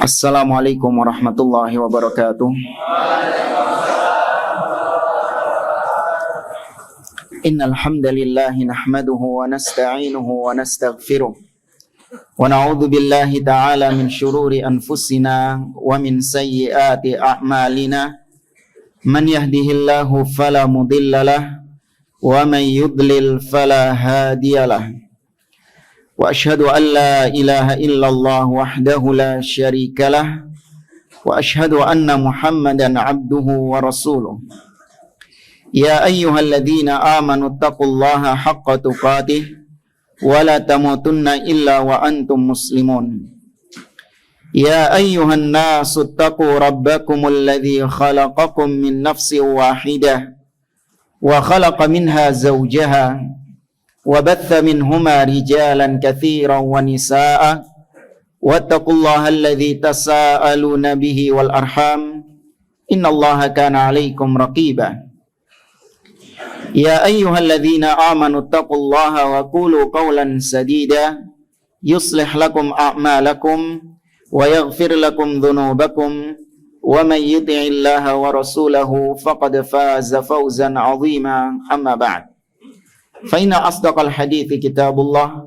Assalamualaikum warahmatullahi wabarakatuh. Innal hamdalillah nahmaduhu wa nasta'inuhu wa nastaghfiruh wa na'udzu billahi ta'ala min shururi anfusina wa min sayyiati a'malina. Man yahdihillahu fala mudhillalah wa man yudlil fala hadiyalah. Wa ashhadu an la ilaha illallah wahdahu la syarikalah wa ashhadu anna Muhammadan abduhu wa rasuluh. Ya ayyuhalladzina amanu taqullaha haqqa tuqatih wa la tamutunna illa wa antum muslimun. Ya ayyuhan nasu taqu rabbakumul ladzi khalaqakum min nafsin wahidah wa khalaqa minha zawjaha wa batha minhuma rijalan katsiran wa nisaa wattaqullaha alladzi tasaaluna bihi wal arham innallaha kana 'alaikum raqiba. Ya ayyuhalladzina amanu taqullaha wa qulu qawlan sadida yuslih lakum a'malakum wa yaghfir lakum dhunubakum wa man yuti'illaha wa rasulahu faqad faza fawzan 'azima. Amma ba'd. Fa inna asdaqal hadithi kitabullah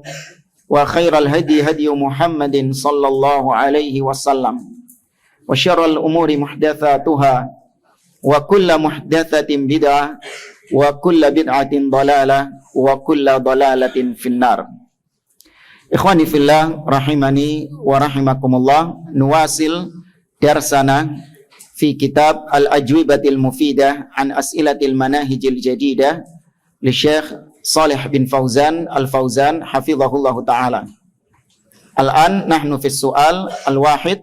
wa khairal hadi hadi Muhammadin sallallahu alaihi wasallam wa syarral umuri muhdatsatuha wa kullu muhdatsatin bid'ah wa kullu bid'atin dhalalah wa kullu dhalalatin finnar. Ikhwani fillah rahimani wa rahimakumullah, nuwasil darsana fi kitab al-ajwibatil mufidah an as'ilatil manahijil jadidah li Syekh Shalih bin Fauzan al-Fauzan hafizahullahu ta'ala. Al-an nahnu fi su'al al-wahid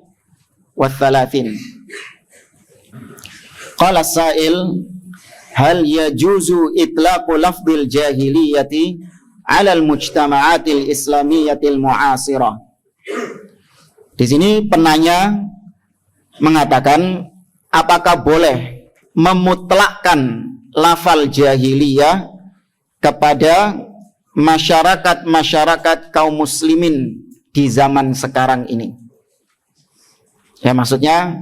wa thalathin. Qala as-sa'il hal yajuzu itlaqu lafdil jahiliyati 'ala al-mujtama'atil islamiyatil mu'asirah. Di sini penanya mengatakan apakah boleh memutlakkan lafal jahiliyah kepada masyarakat kaum muslimin di zaman sekarang ini. Ya, maksudnya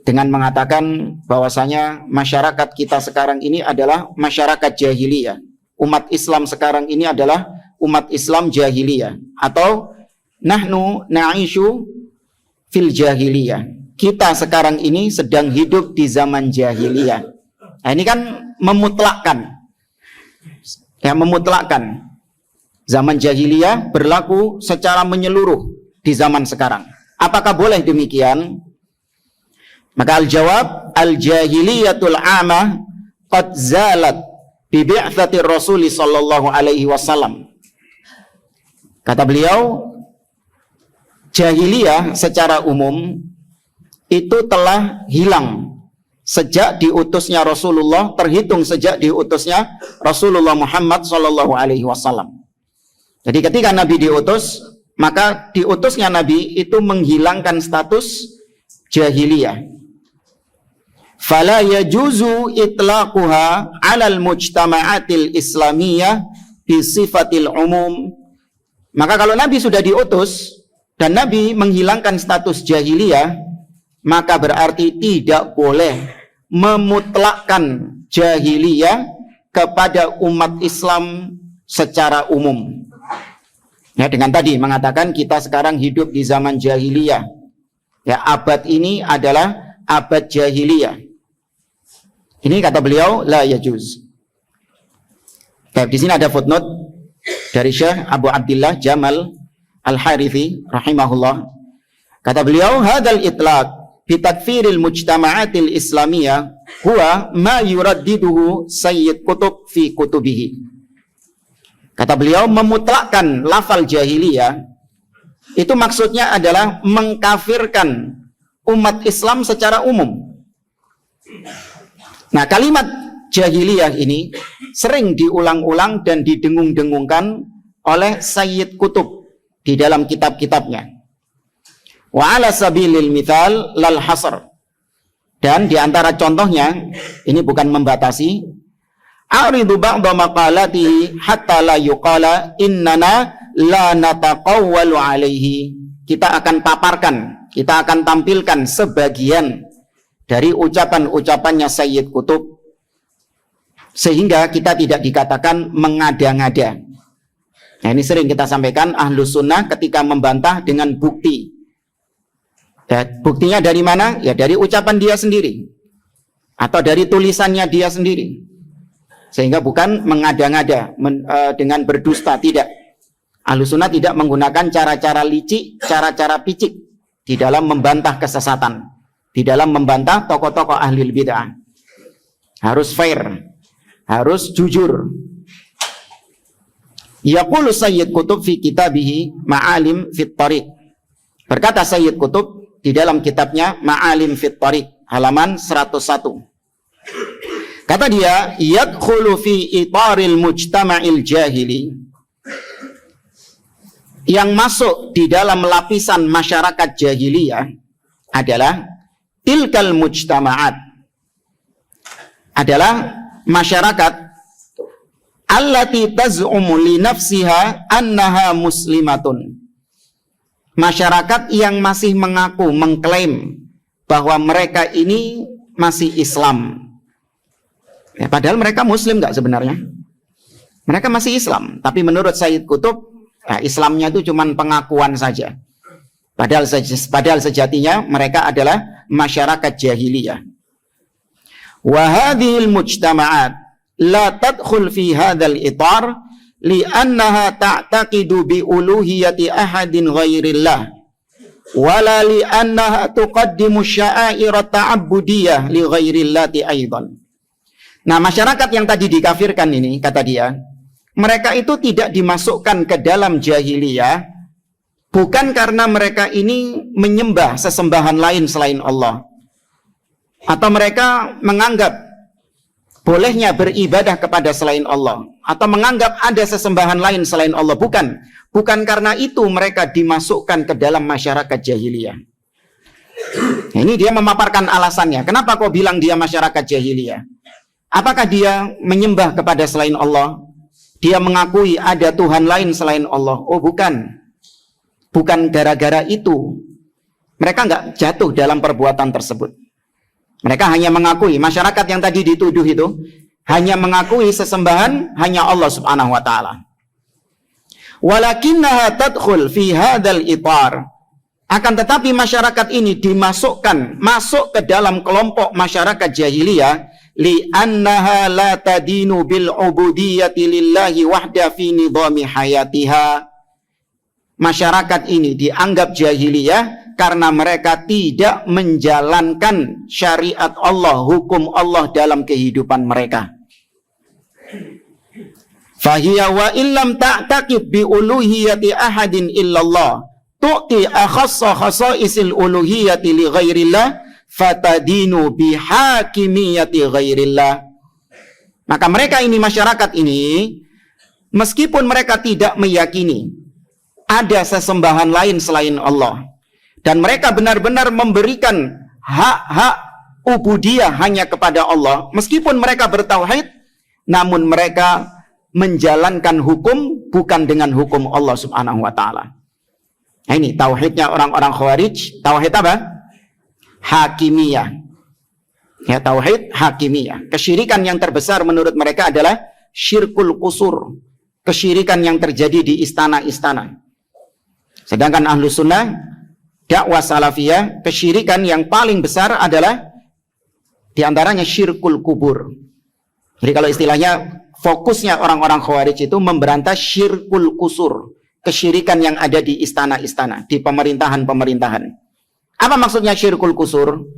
dengan mengatakan bahwasanya masyarakat kita sekarang ini adalah masyarakat jahiliyah. Umat Islam sekarang ini adalah umat Islam jahiliyah, atau nahnu na'ishu fil jahiliyah. Kita sekarang ini sedang hidup di zaman jahiliyah. Nah, ini kan memutlakkan. Ya, memutlakkan. Zaman jahiliyah berlaku secara menyeluruh di zaman sekarang. Apakah boleh demikian? Maka al-jawab, al-jahiliyatul amah qad zalat bi bi'tsatir Rasul sallallahu alaihi wasallam. Kata beliau, jahiliyah secara umum itu telah hilang sejak diutusnya Rasulullah, terhitung sejak diutusnya Rasulullah Muhammad sallallahu alaihi wasallam. Jadi ketika Nabi diutus, maka diutusnya Nabi itu menghilangkan status jahiliyah. Fala yajuzu itlaquha 'alal mujtama'atil islamiyah bi sifatil umum. Maka kalau Nabi sudah diutus dan Nabi menghilangkan status jahiliyah, maka berarti tidak boleh memutlakkan jahiliyah kepada umat Islam secara umum. Ya, dengan tadi mengatakan kita sekarang hidup di zaman jahiliyah. Ya, abad ini adalah abad jahiliyah. Ini kata beliau la yajuz. Di sini ada footnote dari Syekh Abu Abdillah Jamal Al-Harithi rahimahullah. Kata beliau, hadzal itlaq bi takfiril mujtama'atil islamiyah huwa ma yuraddiduhu Sayyid Qutb fi kutubihi. Kata beliau, memutlakkan lafal jahiliyah itu maksudnya adalah mengkafirkan umat Islam secara umum. Nah, kalimat jahiliyah ini sering diulang-ulang dan didengung-dengungkan oleh Sayyid Qutb di dalam kitab-kitabnya. Wa ala sabilil mithal lal hasr. Dan di antara contohnya, ini bukan membatasi, a'ridu ba'da maqalatihi hatta la yuqala innana la nataqawwalu alaihi. Kita akan paparkan kita akan tampilkan sebagian dari ucapan-ucapannya Sayyid Qutb, sehingga kita tidak dikatakan mengada-ngada. Nah, ini sering kita sampaikan, Ahlus Sunnah ketika membantah dengan bukti. Ya, buktinya dari mana? Ya dari ucapan dia sendiri, atau dari tulisannya dia sendiri. Sehingga bukan mengada-ngada dengan berdusta, tidak. Ahlus Sunnah tidak menggunakan cara-cara licik, cara-cara picik di dalam membantah kesesatan, di dalam membantah tokoh-tokoh ahli bid'ah. Harus fair, harus jujur. Yaqulu Sayyid Qutb fi kitabihi Ma'alim fit Tariq. Berkata Sayyid Qutb di dalam kitabnya Ma'alim fit Tariq, halaman 101. Kata dia, yadkhulu fi itaril mujtama'il jahili, yang masuk di dalam lapisan masyarakat jahiliyah adalah tilkal mujtama'at, adalah masyarakat allati taz'umu li nafsiha annaha muslimatun, masyarakat yang masih mengaku, mengklaim bahwa mereka ini masih Islam. Ya, padahal mereka Muslim nggak sebenarnya? Mereka masih Islam, tapi menurut Sayyid Qutb, ya, Islamnya itu cuma pengakuan saja. Padahal sejatinya mereka adalah masyarakat jahiliyah. Wa hadhil mujtama'at la tadkhul fi hadzal itar li'annaha ta'taqidu bi uluhiyyati ahadin ghairillah wala li'annaha tuqaddimu sya'air ta'abbudiyah li ghairillati aidan. Nah, masyarakat yang tadi dikafirkan ini, kata dia, mereka itu tidak dimasukkan ke dalam jahiliyah bukan karena mereka ini menyembah sesembahan lain selain Allah, atau mereka menganggap bolehnya beribadah kepada selain Allah, atau menganggap ada sesembahan lain selain Allah. Bukan karena itu mereka dimasukkan ke dalam masyarakat jahiliyah. Nah, ini dia memaparkan alasannya. Kenapa kau bilang dia masyarakat jahiliyah? Apakah dia menyembah kepada selain Allah? Dia mengakui ada Tuhan lain selain Allah? Oh, bukan. Bukan gara-gara itu mereka nggak jatuh dalam perbuatan tersebut. Mereka hanya mengakui, masyarakat yang tadi dituduh itu hanya mengakui sesembahan hanya Allah Subhanahu wa taala. Walakinnaha tadkhul fi hadzal itar. Akan tetapi masyarakat ini masuk ke dalam kelompok masyarakat jahiliyah li'annaha la tadinu bil ubudiyyati lillahi wahda fi nidhami hayatiha. Masyarakat ini dianggap jahiliyah karena mereka tidak menjalankan syariat Allah, hukum Allah dalam kehidupan mereka. Fahiya wa illam ta'taqid bi uluhiyyati ahadin illallah tu'ti akhassa khasaisil uluhiyyati li ghairillah fatadinu bihakimiyati ghairillah. Maka mereka ini, masyarakat ini, meskipun mereka tidak meyakini ada sesembahan lain selain Allah, dan mereka benar-benar memberikan hak-hak ubudiyah hanya kepada Allah, meskipun mereka bertauhid, namun mereka menjalankan hukum bukan dengan hukum Allah Subhanahu wa taala. Nah, ini tauhidnya orang-orang Khawarij. Tauhid apa? Hakimiyah. Ya, tauhid hakimiyah. Kesyirikan yang terbesar menurut mereka adalah syirkul qusur, kesyirikan yang terjadi di istana-istana. Sedangkan Ahlus Sunnah, dakwah salafiyah, kesyirikan yang paling besar adalah diantaranya syirkul kubur. Jadi kalau istilahnya, fokusnya orang-orang Khawarij itu memberantas syirkul qusur, kesyirikan yang ada di istana-istana, di pemerintahan-pemerintahan. Apa maksudnya syirkul qusur?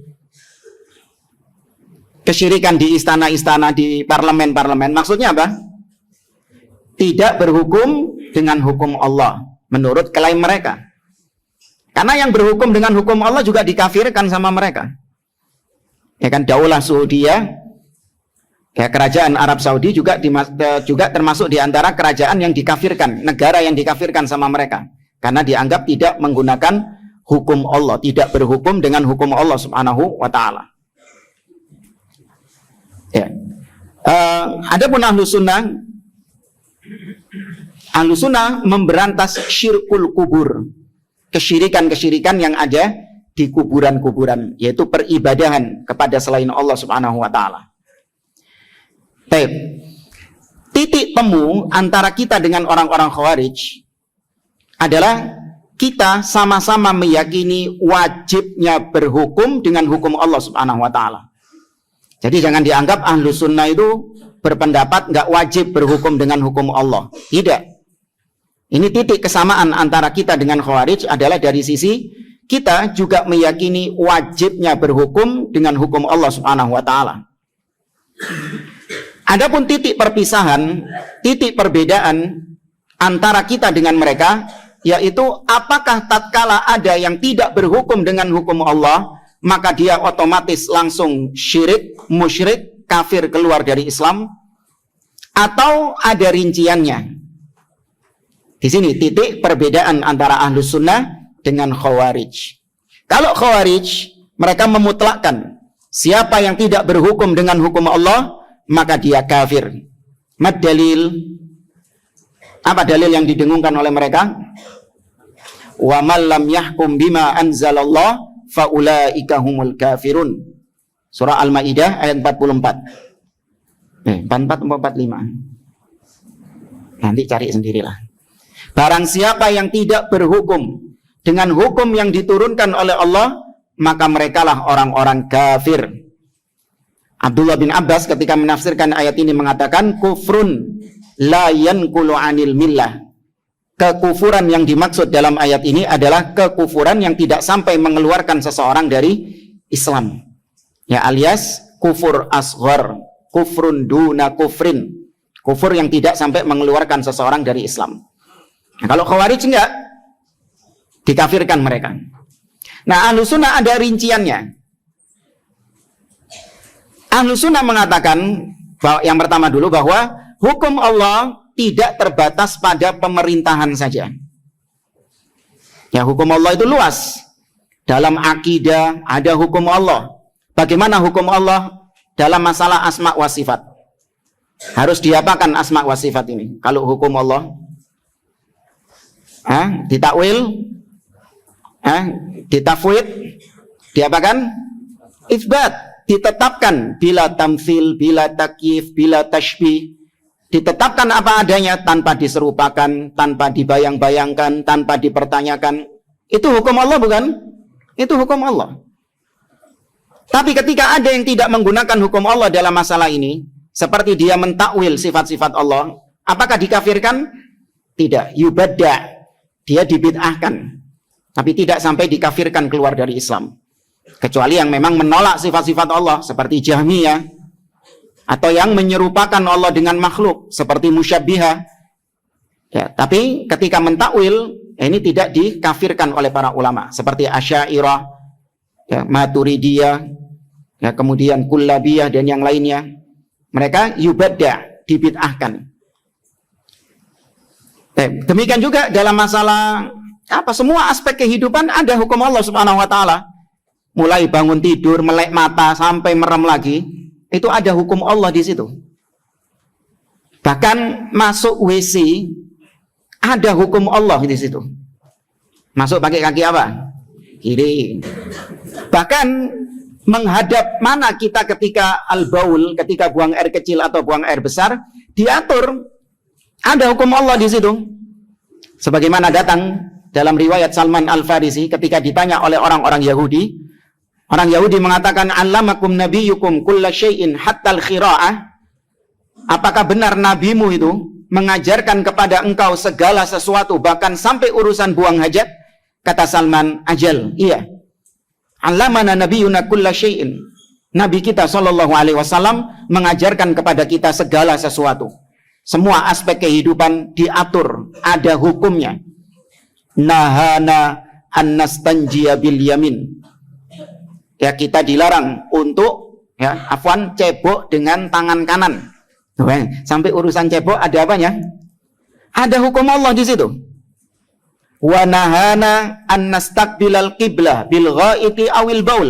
Kesyirikan di istana-istana, di parlemen-parlemen. Maksudnya apa? Tidak berhukum dengan hukum Allah menurut klaim mereka. Karena yang berhukum dengan hukum Allah juga dikafirkan sama mereka. Ya kan, Daulah Saudiyah, ya, kerajaan Arab Saudi juga termasuk di antara kerajaan yang dikafirkan, negara yang dikafirkan sama mereka, karena dianggap tidak menggunakan hukum Allah, tidak berhukum dengan hukum Allah Subhanahu wa taala. Ya. Adapun Ahlus Sunnah memberantas syirkul kubur, kesyirikan-kesyirikan yang ada di kuburan-kuburan, yaitu peribadahan kepada selain Allah Subhanahu wa taala. Baik. Titik temu antara kita dengan orang-orang Khawarij adalah kita sama-sama meyakini wajibnya berhukum dengan hukum Allah Subhanahu wa taala. Jadi jangan dianggap ahlu sunnah itu berpendapat nggak wajib berhukum dengan hukum Allah. Tidak. Ini titik kesamaan antara kita dengan Khawarij adalah dari sisi kita juga meyakini wajibnya berhukum dengan hukum Allah Subhanahu wa taala. Adapun titik perpisahan, titik perbedaan antara kita dengan mereka, yaitu apakah tatkala ada yang tidak berhukum dengan hukum Allah, maka dia otomatis langsung syirik, musyrik, kafir, keluar dari Islam, atau ada rinciannya. Di sini titik perbedaan antara Ahlus Sunnah dengan Khawarij. Kalau Khawarij, mereka memutlakkan siapa yang tidak berhukum dengan hukum Allah, maka dia kafir. Mad dalil? Apa dalil yang didengungkan oleh mereka? Wa man lam yahkum bima anzalallah fa ulaika humul kafirun. Surah Al-Maidah ayat 44. 44 45. Nanti cari sendirilah. Barang siapa yang tidak berhukum dengan hukum yang diturunkan oleh Allah, maka merekalah orang-orang kafir. Abdullah bin Abbas ketika menafsirkan ayat ini mengatakan kufrun la yanqulu anil millah. Kekufuran yang dimaksud dalam ayat ini adalah kekufuran yang tidak sampai mengeluarkan seseorang dari Islam. Ya, alias kufur asghar, kufrun duna kufrin. Kufur yang tidak sampai mengeluarkan seseorang dari Islam. Nah, kalau Khawarij enggak, dikafirkan mereka. Nah, Ahlus Sunnah ada rinciannya. Ahlus Sunnah mengatakan bahwa yang pertama dulu bahwa hukum Allah tidak terbatas pada pemerintahan saja. Ya, hukum Allah itu luas. Dalam akidah ada hukum Allah. Bagaimana hukum Allah dalam masalah asma wa sifat? Harus diapakan asma wa sifat ini? Kalau hukum Allah ditakwil, ditafwid, diapakan? Itsbat, ditetapkan bila tamtsil, bila takyif, bila tashbih. Ditetapkan apa adanya tanpa diserupakan, tanpa dibayang-bayangkan, tanpa dipertanyakan. Itu hukum Allah bukan? Itu hukum Allah. Tapi ketika ada yang tidak menggunakan hukum Allah dalam masalah ini, seperti dia mentakwil sifat-sifat Allah, apakah dikafirkan? Tidak. Yubadda. Dia dibid'ahkan. Tapi tidak sampai dikafirkan keluar dari Islam. Kecuali yang memang menolak sifat-sifat Allah, seperti Jahmiyah, atau yang menyerupakan Allah dengan makhluk seperti musyabbihah. Ya, tapi ketika mentakwil ini tidak dikafirkan oleh para ulama seperti Asy'ariyah, ya, Maturidiyah, ya, kemudian Kullabiyah dan yang lainnya. Mereka yubadda, dibid'ahkan. Demikian juga dalam masalah semua aspek kehidupan ada hukum Allah Subhanahu wa taala. Mulai bangun tidur, melek mata sampai merem lagi, itu ada hukum Allah di situ. Bahkan masuk WC ada hukum Allah di situ. Masuk pakai kaki apa? Kiri. Bahkan menghadap mana kita ketika al-baul, ketika buang air kecil atau buang air besar, diatur. Ada hukum Allah di situ. Sebagaimana datang dalam riwayat Salman Al-Farisi ketika ditanya oleh orang-orang Yahudi. Orang Yahudi mengatakan, "Allamakum nabiyyukum kulla syai'in hatta al-khira'ah." Apakah benar nabimu itu mengajarkan kepada engkau segala sesuatu bahkan sampai urusan buang hajat? Kata Salman, "Ajal." Iya. Allamana nabiyyuna kulla syai'in. Nabi kita sallallahu alaihi wasallam mengajarkan kepada kita segala sesuatu. Semua aspek kehidupan diatur, ada hukumnya. Nahana an-nastanjiya bil yamin. Ya, kita dilarang untuk cebok dengan tangan kanan. Sampai urusan cebok ada apanya? Ada hukum Allah di situ. Wa nahana an nastaqbilal qiblah bil ghaiti awil baul.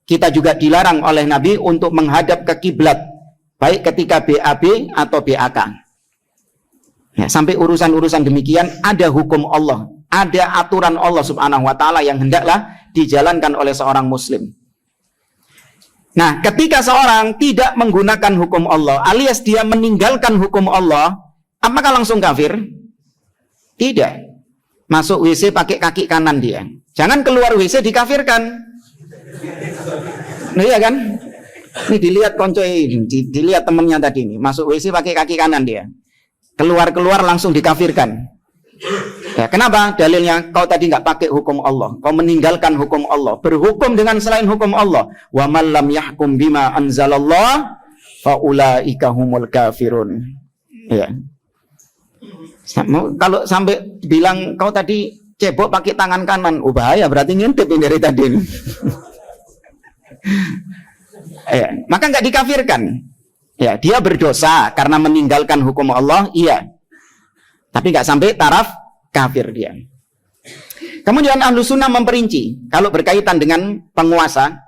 Kita juga dilarang oleh Nabi untuk menghadap ke kiblat, baik ketika BAB atau BAK. Ya, sampai urusan-urusan demikian ada hukum Allah ada aturan Allah Subhanahu wa taala yang hendaklah dijalankan oleh seorang muslim. Nah, ketika seorang tidak menggunakan hukum Allah, alias dia meninggalkan hukum Allah, apakah langsung kafir? Tidak. Masuk WC pakai kaki kanan dia. Jangan keluar WC dikafirkan. Nah, iya kan? Ini dilihat konco ini, dilihat temannya tadi ini, masuk WC pakai kaki kanan dia. Keluar langsung dikafirkan. Ya, kenapa? Dalilnya kau tadi nggak pakai hukum Allah, kau meninggalkan hukum Allah, berhukum dengan selain hukum Allah. Wa man lam yahkum bima anzalallah fa ulaika humul kafirun. Ya. Kalau sampai bilang kau tadi cebok pakai tangan kanan, bahaya, berarti ngintip ini dari tadi. Ya, maka nggak dikafirkan. Ya, dia berdosa karena meninggalkan hukum Allah, iya. Tapi nggak sampai taraf kafir dia. Kemudian Ahlus Sunnah memperinci kalau berkaitan dengan penguasa,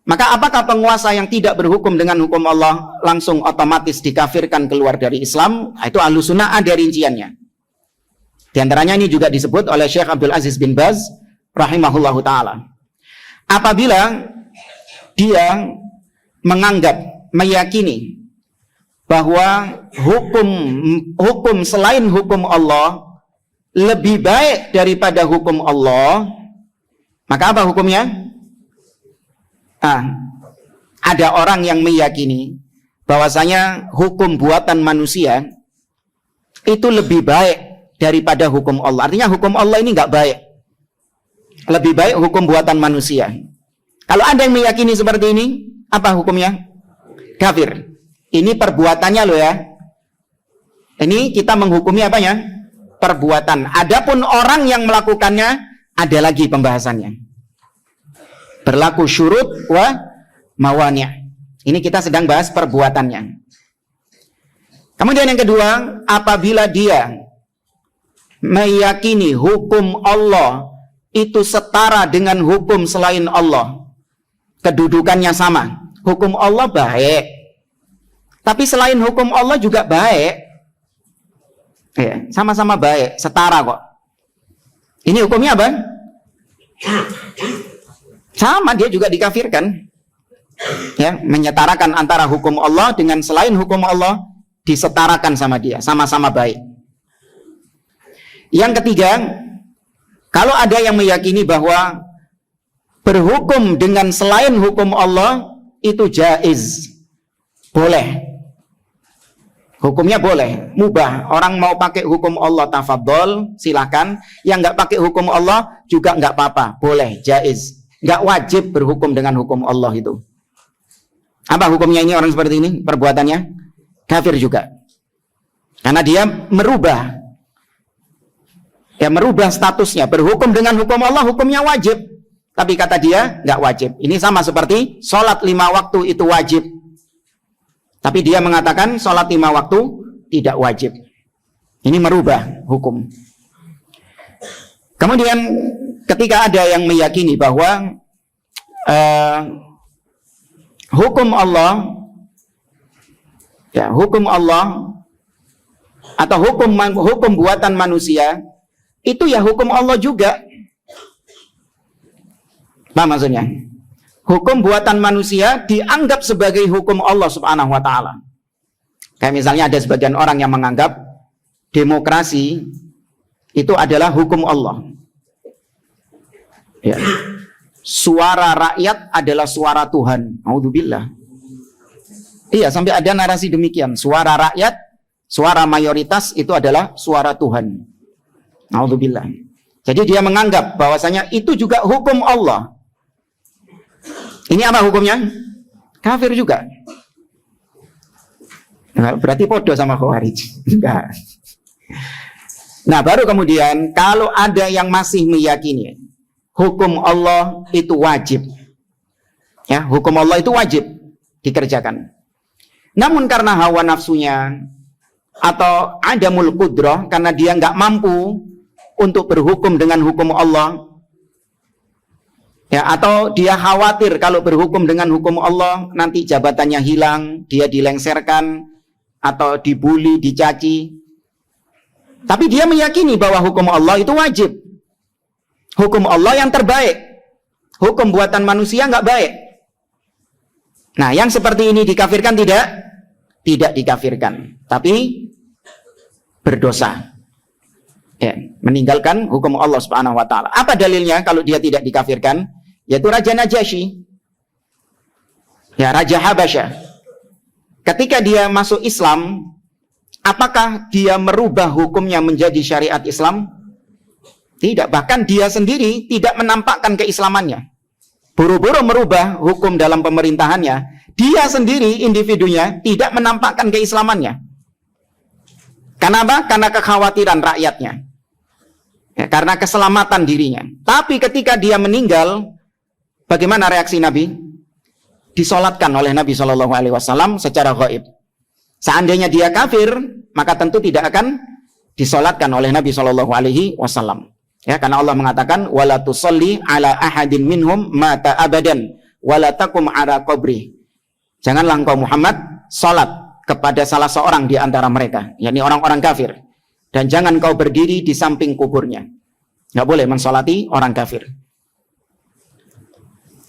maka apakah penguasa yang tidak berhukum dengan hukum Allah langsung otomatis dikafirkan keluar dari Islam? Itu Ahlus Sunnah ada rinciannya. Di antaranya ini juga disebut oleh Syekh Abdul Aziz bin Baz rahimahullahu taala. Apabila dia menganggap, meyakini bahwa hukum selain hukum Allah lebih baik daripada hukum Allah, maka apa hukumnya? Ada orang yang meyakini bahwasanya hukum buatan manusia itu lebih baik daripada hukum Allah. Artinya hukum Allah ini nggak baik, lebih baik hukum buatan manusia. Kalau ada yang meyakini seperti ini, apa hukumnya? Kafir. Ini perbuatannya loh ya. Ini kita menghukumi apanya? Perbuatan. Adapun orang yang melakukannya, ada lagi pembahasannya. Berlaku syurut wa mawani'. Ini kita sedang bahas perbuatannya. Kemudian yang kedua, apabila dia meyakini hukum Allah itu setara dengan hukum selain Allah, kedudukannya sama. Hukum Allah baik, tapi selain hukum Allah juga baik, ya, sama-sama baik, setara kok. Ini hukumnya apa? Sama, dia juga dikafirkan. Ya, menyetarakan antara hukum Allah dengan selain hukum Allah, disetarakan sama dia, sama-sama baik. Yang ketiga, kalau ada yang meyakini bahwa berhukum dengan selain hukum Allah itu jaiz, boleh, hukumnya boleh, mubah. Orang mau pakai hukum Allah tafadhol, silakan. Yang nggak pakai hukum Allah juga nggak apa-apa, boleh, jaiz. Nggak wajib berhukum dengan hukum Allah itu. Apa hukumnya ini orang seperti ini? Perbuatannya kafir juga, karena dia merubah statusnya. Berhukum dengan hukum Allah, hukumnya wajib, tapi kata dia nggak wajib. Ini sama seperti sholat 5 waktu itu wajib, tapi dia mengatakan sholat 5 waktu tidak wajib. Ini merubah hukum. Kemudian ketika ada yang meyakini bahwa hukum Allah, ya, hukum Allah atau hukum buatan manusia itu ya hukum Allah juga. Apa maksudnya? Hukum buatan manusia dianggap sebagai hukum Allah Subhanahu wa taala. Kayak misalnya ada sebagian orang yang menganggap demokrasi itu adalah hukum Allah. Ya. Suara rakyat adalah suara Tuhan. Auzubillah. Iya, sampai ada narasi demikian. Suara rakyat, suara mayoritas itu adalah suara Tuhan. Auzubillah. Jadi dia menganggap bahwasanya itu juga hukum Allah. Ini apa hukumnya? Kafir juga. Nah, berarti podo sama Khawarij. Enggak. Nah, baru kemudian kalau ada yang masih meyakini hukum Allah itu wajib, ya, hukum Allah itu wajib dikerjakan. Namun karena hawa nafsunya atau adamul qudrah, karena dia nggak mampu untuk berhukum dengan hukum Allah, ya, atau dia khawatir kalau berhukum dengan hukum Allah nanti jabatannya hilang, dia dilengsarkan atau dibully, dicaci, Tapi dia meyakini bahwa hukum Allah itu wajib. Hukum Allah yang terbaik. Hukum buatan manusia nggak baik. Nah, yang seperti ini dikafirkan tidak? Tidak dikafirkan. Tapi berdosa. Ya, meninggalkan hukum Allah Subhanahu wa taala. Apa dalilnya kalau dia tidak dikafirkan? Yaitu Raja Najasyi. Ya, Raja Habasyah. Ketika dia masuk Islam, apakah dia merubah hukumnya menjadi syariat Islam? Tidak, bahkan dia sendiri tidak menampakkan keislamannya. Buru-buru merubah hukum dalam pemerintahannya, dia sendiri individunya tidak menampakkan keislamannya. Kenapa? Karena kekhawatiran rakyatnya. Ya, karena keselamatan dirinya. Tapi ketika dia meninggal, bagaimana reaksi Nabi? Disolatkan oleh Nabi SAW secara gaib. Seandainya dia kafir, maka tentu tidak akan disolatkan oleh Nabi SAW. Ya, karena Allah mengatakan, wala tusalli ala ahadin minhum mata abadan, wala takum ala qabri. Janganlah engkau Muhammad salat kepada salah seorang di antara mereka, yakni orang-orang kafir. Dan jangan kau berdiri di samping kuburnya. Nggak boleh mensolati orang kafir.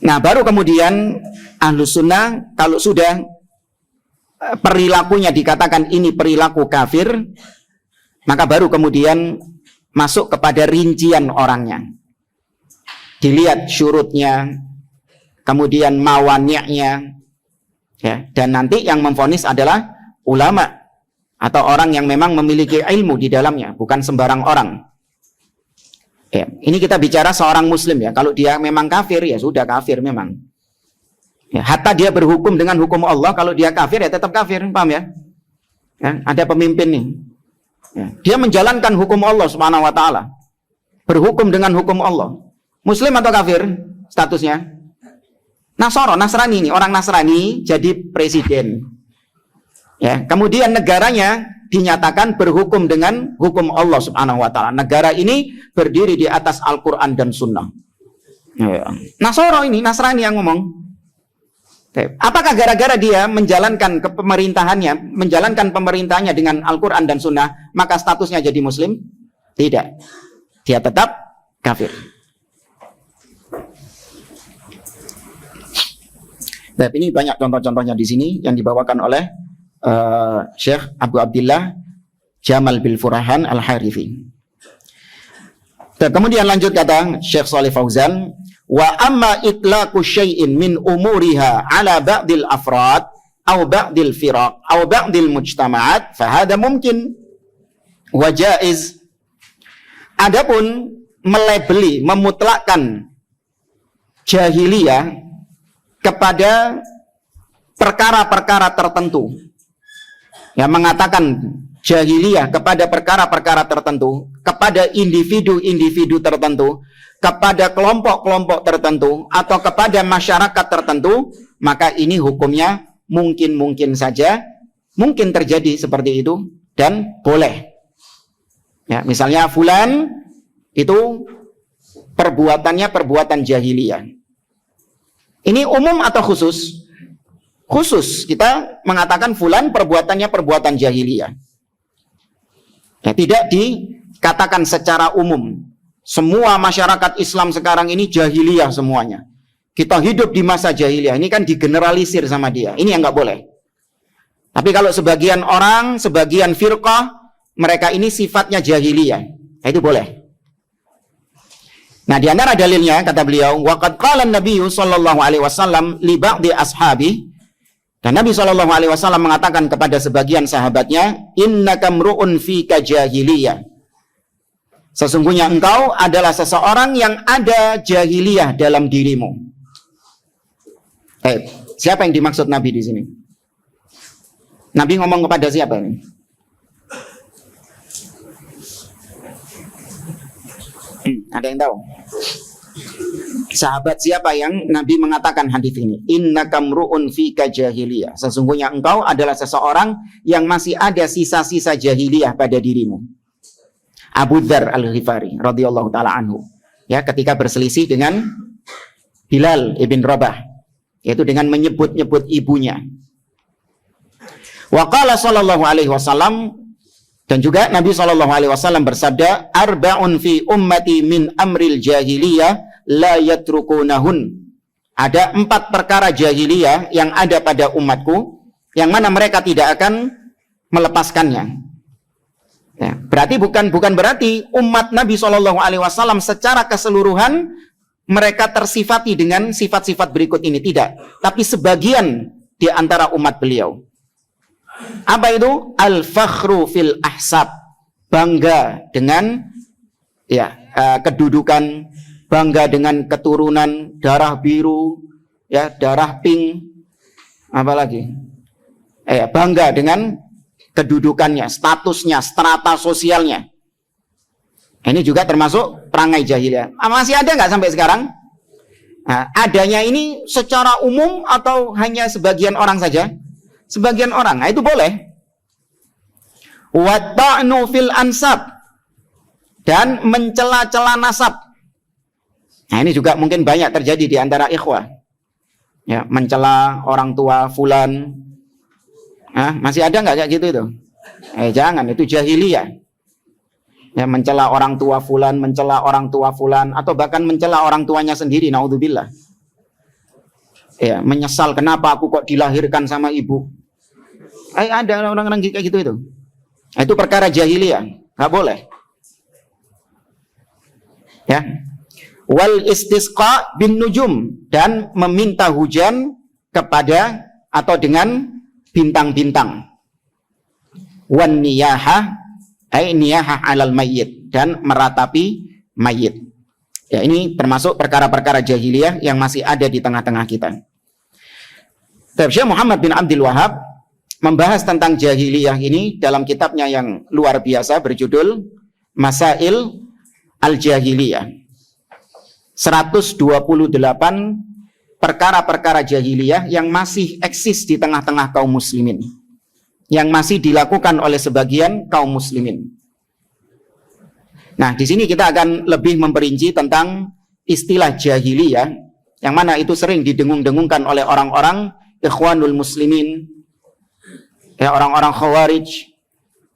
Nah, baru kemudian Ahlus Sunnah kalau sudah perilakunya dikatakan ini perilaku kafir, maka baru kemudian masuk kepada rincian orangnya. Dilihat syurutnya, kemudian mawani'nya, ya, dan nanti yang memvonis adalah ulama atau orang yang memang memiliki ilmu di dalamnya, bukan sembarang orang. Ya, ini kita bicara seorang muslim ya. Kalau dia memang kafir, ya sudah kafir memang. Ya, hatta dia berhukum dengan hukum Allah, kalau dia kafir ya tetap kafir, paham ya? Ya, ada pemimpin nih. Ya, dia menjalankan hukum Allah Subhanahu wa taala. Berhukum dengan hukum Allah. Muslim atau kafir statusnya? Nasrani nih, orang Nasrani jadi presiden. Ya, kemudian negaranya dinyatakan berhukum dengan hukum Allah Subhanahu wa taala. Negara ini berdiri di atas Al-Qur'an dan Sunnah. Ya. Nasrani yang ngomong. Apakah gara-gara dia menjalankan pemerintahannya dengan Al-Quran dan Sunnah, maka statusnya jadi Muslim? Tidak. Dia tetap kafir. Nah, ini banyak contoh-contohnya di sini yang dibawakan oleh Syekh Abu Abdillah Jamal bil Furahan Al-Harithi. Kemudian lanjut kata Syekh Shalih Fauzan, wa amma itlaqu syai'in min umuriha ala ba'dil afrad aw ba'dil firaq aw ba'dil mujtama'at fa hadha mumkin wa jaiz. Adapun melabeli, memutlakkan jahiliyah kepada perkara-perkara tertentu, yang mengatakan jahiliyah kepada perkara-perkara tertentu, kepada individu-individu tertentu, kepada kelompok-kelompok tertentu, atau kepada masyarakat tertentu, maka ini hukumnya mungkin saja, mungkin terjadi seperti itu, dan boleh. Ya, misalnya fulan itu perbuatannya perbuatan jahiliyah. Ini umum atau khusus? Khusus, kita mengatakan fulan perbuatannya perbuatan jahiliyah. Ya, tidak dikatakan secara umum. Semua masyarakat Islam sekarang ini jahiliyah semuanya. Kita hidup di masa jahiliyah. Ini kan digeneralisir sama dia. Ini yang nggak boleh. Tapi kalau sebagian orang, sebagian firqah, mereka ini sifatnya jahiliyah, itu boleh. Nah, di antara dalilnya kata beliau, waqad qala an-nabiy sallallahu alaihi wasallam li ba'di ashabi, dan Nabi sallallahu alaihi wasallam mengatakan kepada sebagian sahabatnya, innaka mru'un fika jahiliyah. Sesungguhnya engkau adalah seseorang yang ada jahiliyah dalam dirimu. Siapa yang dimaksud Nabi di sini? Nabi ngomong kepada siapa ini? Ada yang tahu? Sahabat siapa yang Nabi mengatakan hadis ini? Innaka mru'un fika jahiliyah. Sesungguhnya engkau adalah seseorang yang masih ada sisa-sisa jahiliyah pada dirimu. Abu Dzar Al-Ghifari radhiyallahu taala anhu. Ya, ketika berselisih dengan Bilal ibn Rabah, yaitu dengan menyebut-nyebut ibunya. Wa qala sallallahu alaihi wasallam, Dan juga Nabi SAW bersabda, arba'un fi ummati min amril jahiliyah la yatrukunahun. Ada 4 perkara jahiliyah yang ada pada umatku, yang mana mereka tidak akan melepaskannya. Ya, berarti bukan berarti umat Nabi SAW secara keseluruhan mereka tersifati dengan sifat-sifat berikut ini, tidak. Tapi sebagian di antara umat beliau. Apa itu? Al-fakhru fil ahsab. Bangga dengan kedudukan, bangga dengan keturunan, darah biru, ya, darah pink, apalagi? Bangga dengan kedudukannya, statusnya, strata sosialnya. Ini juga termasuk perangai jahiliyah. Masih ada nggak sampai sekarang? Nah, adanya ini secara umum atau hanya sebagian orang saja? Sebagian orang, nah itu boleh. Wa ta'nu fil ansab, dan mencela-cela nasab. Nah ini juga mungkin banyak terjadi di antara ikhwah. Ya, mencela orang tua fulan. Masih ada nggak kayak gitu itu? Jangan, itu jahiliyah. Ya, mencela orang tua fulan, atau bahkan mencela orang tuanya sendiri, naudzubillah. Ya, menyesal kenapa aku kok dilahirkan sama ibu. Ada orang-orang kayak gitu itu. Itu perkara jahiliyah, nggak boleh. Ya. Wal istisqa bin nujum, dan meminta hujan kepada atau dengan bintang-bintang. Wan niyahah, niyahah alal mayyit, dan meratapi mayit. Ya, ini termasuk perkara-perkara jahiliyah yang masih ada di tengah-tengah kita. Syekh Muhammad bin Abdul Wahab membahas tentang jahiliyah ini dalam kitabnya yang luar biasa berjudul Masail Al-Jahiliyah. 128 perkara-perkara jahiliyah yang masih eksis di tengah-tengah kaum muslimin, yang masih dilakukan oleh sebagian kaum muslimin. Nah, di sini kita akan lebih memperinci tentang istilah jahiliyah, yang mana itu sering didengung-dengungkan oleh orang-orang ikhwanul muslimin, ya, orang-orang khawarij.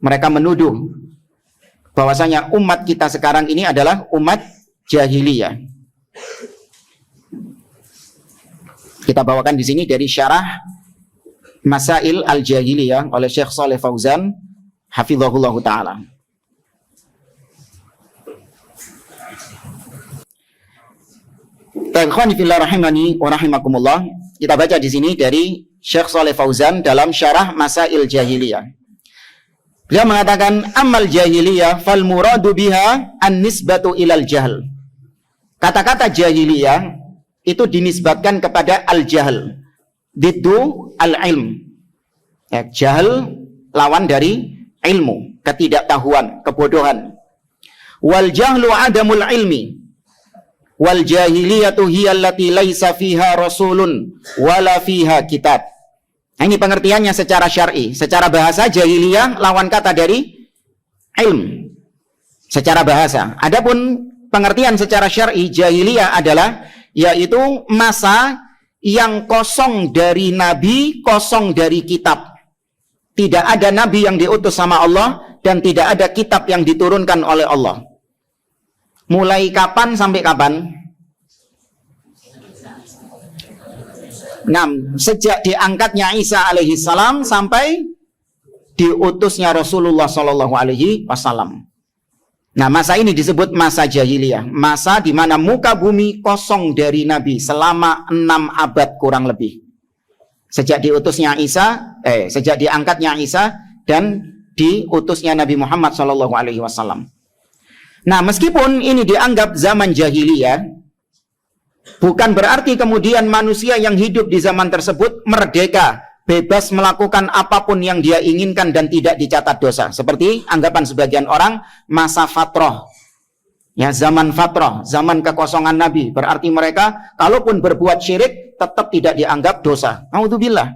Mereka menuduh bahwasanya umat kita sekarang ini adalah umat jahiliyah. Kita bawakan di sini dari syarah Masail Al-Jahiliyah oleh Syekh Shalih Fauzan hafizahullah taala. Ikhwani fillah rahimani wa rahimakumullah. Kita baca di sini dari Syekh Shalih Fauzan dalam syarah Masail Jahiliyah. Dia mengatakan, amal jahiliyah fal muradu biha an-nisbatu ilal jahl. Kata-kata jahiliyah itu dinisbatkan kepada al-jahl, diddu al-ilm. Ya, jahl lawan dari ilmu, ketidaktahuan, kebodohan. Wal jahlu adamul ilmi. Wal jahiliyatu hiya allati laisa fiha rasulun wala fiha kitab. Nah, ini pengertiannya secara syar'i. Secara bahasa jahiliyah lawan kata dari ilm. Secara bahasa. Adapun pengertian secara syar'i, jahiliyah adalah yaitu masa yang kosong dari nabi, kosong dari kitab. Tidak ada nabi yang diutus sama Allah dan tidak ada kitab yang diturunkan oleh Allah. Mulai kapan sampai kapan? Sejak diangkatnya Isa alaihi salam sampai diutusnya Rasulullah sallallahu alaihi wasallam. Nah, masa ini disebut masa jahiliyah, masa di mana muka bumi kosong dari nabi selama 6 abad kurang lebih. Sejak diutusnya Isa, sejak diangkatnya Isa dan diutusnya Nabi Muhammad sallallahu alaihi wasallam. Nah, meskipun ini dianggap zaman jahiliyah, bukan berarti kemudian manusia yang hidup di zaman tersebut merdeka, bebas melakukan apapun yang dia inginkan dan tidak dicatat dosa. Seperti anggapan sebagian orang masa fatrah. Ya, zaman fatrah, zaman kekosongan Nabi. Berarti mereka kalaupun berbuat syirik tetap tidak dianggap dosa. Naudzubillah.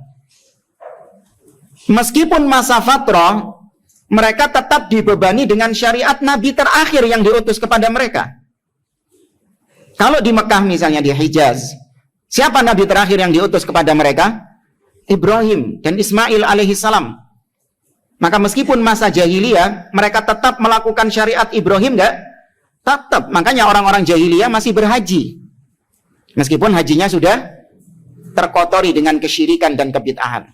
Meskipun masa fatrah, mereka tetap dibebani dengan syariat Nabi terakhir yang diutus kepada mereka. Kalau di Mekah misalnya, di Hijaz, siapa Nabi terakhir yang diutus kepada mereka? Ibrahim dan Ismail alaihi salam. Maka meskipun masa jahiliyah, mereka tetap melakukan syariat Ibrahim enggak? Tetap. Makanya orang-orang jahiliyah masih berhaji. Meskipun hajinya sudah terkotori dengan kesyirikan dan kebid'ahan.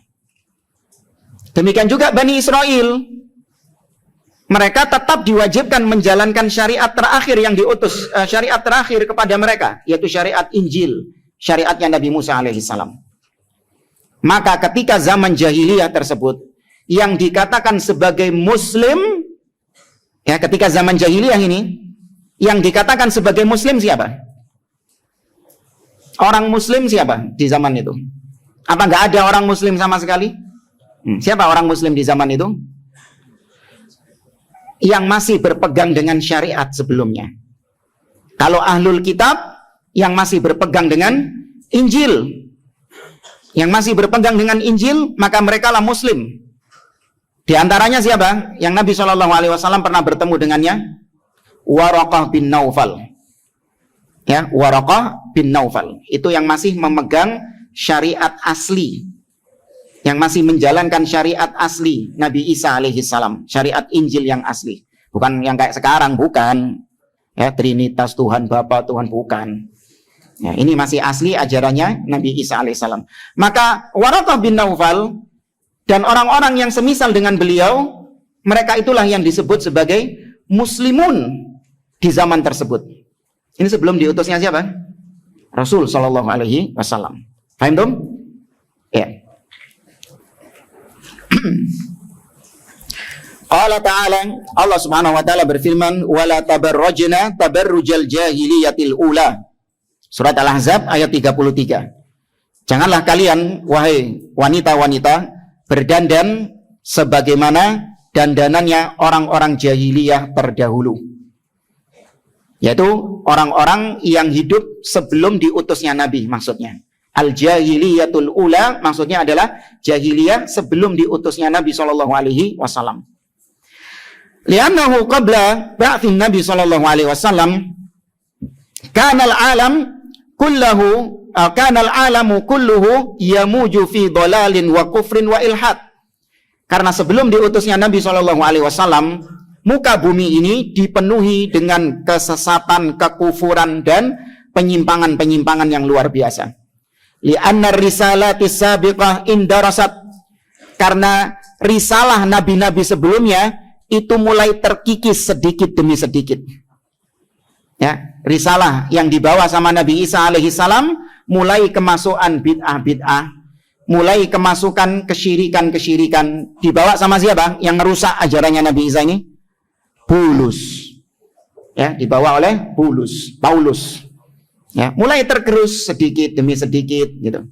Demikian juga Bani Israel. Mereka tetap diwajibkan menjalankan syariat terakhir yang diutus, syariat terakhir kepada mereka, yaitu syariat Injil, syariatnya Nabi Musa alaihissalam. Maka ketika zaman jahiliyah tersebut, yang dikatakan sebagai muslim, ya ketika zaman jahiliyah ini, yang dikatakan sebagai muslim siapa? Orang muslim siapa di zaman itu? Apa nggak ada orang muslim sama sekali? Siapa orang muslim di zaman itu? Yang masih berpegang dengan syariat sebelumnya. Kalau ahlul kitab, yang masih berpegang dengan Injil, yang masih berpegang dengan Injil, maka mereka lah muslim. Di antaranya siapa? Yang Nabi SAW pernah bertemu dengannya? Waraqah bin Naufal. Ya, Waraqah bin Naufal. Itu yang masih memegang syariat asli. Yang masih menjalankan syariat asli Nabi Isa alaihissalam. Syariat Injil yang asli. Bukan yang kayak sekarang, bukan. Ya, Trinitas Tuhan Bapa, Tuhan, bukan. Ya, ini masih asli ajarannya Nabi Isa alaihissalam. Maka Waraqah bin Naufal dan orang-orang yang semisal dengan beliau, mereka itulah yang disebut sebagai muslimun di zaman tersebut. Ini sebelum diutusnya siapa? Rasul Shallallahu Alaihi Wasallam. Paham dong? Ya. Allah Ta'ala, Allah Subhanahu Wa Ta'ala berfirman, "Wala tabarrajna tabarrujal jahiliyatil ula." Surat Al-Ahzab ayat 33. Janganlah kalian, wahai wanita-wanita, berdandan sebagaimana dandanannya orang-orang jahiliyah terdahulu, yaitu orang-orang yang hidup sebelum diutusnya Nabi. Maksudnya al-jahiliyatul ula maksudnya adalah jahiliyah sebelum diutusnya Nabi SAW. Li'annahu qabla ba'thin Nabi SAW kanal alam kullahu kanal alamu kulluhu yamuju fi dhalalin wa kufrin wa ilhad. Karena sebelum diutusnya Nabi SAW, muka bumi ini dipenuhi dengan kesesatan, kekufuran, dan penyimpangan-penyimpangan yang luar biasa. Li'anna risalati sabiqah indarasat. Karena risalah nabi-nabi sebelumnya itu mulai terkikis sedikit demi sedikit. Ya, risalah yang dibawa sama Nabi Isa alaihissalam mulai kemasukan bid'ah-bid'ah, mulai kemasukan kesyirikan-kesyirikan. Dibawa sama siapa? Yang merusak ajarannya Nabi Isa ini? Paulus. Ya, dibawa oleh Paulus. Ya, mulai tergerus sedikit demi sedikit gitu.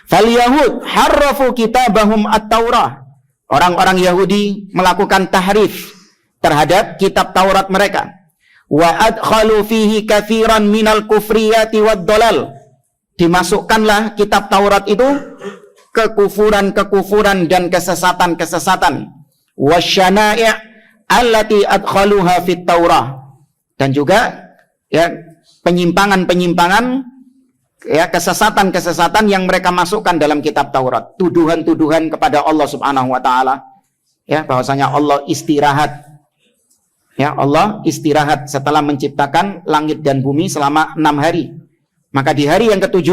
Fal Yahud harrafu kitabahum at-Taurah. Orang-orang Yahudi melakukan tahrif terhadap kitab Taurat mereka. Wa adkhalu fihi katsiran minal kufriyati wad dhalal. Dimasukkanlah kitab Taurat itu kekufuran-kekufuran dan kesesatan-kesesatan. Wasyana'i' allati adkhaluha fit Taurah. Dan juga ya penyimpangan-penyimpangan, ya kesesatan-kesesatan yang mereka masukkan dalam kitab Taurat. Tuduhan-tuduhan kepada Allah Subhanahu wa taala. Ya, bahwasanya Allah istirahat. Ya, Allah istirahat setelah menciptakan langit dan bumi selama 6 hari. Maka di hari yang ke-7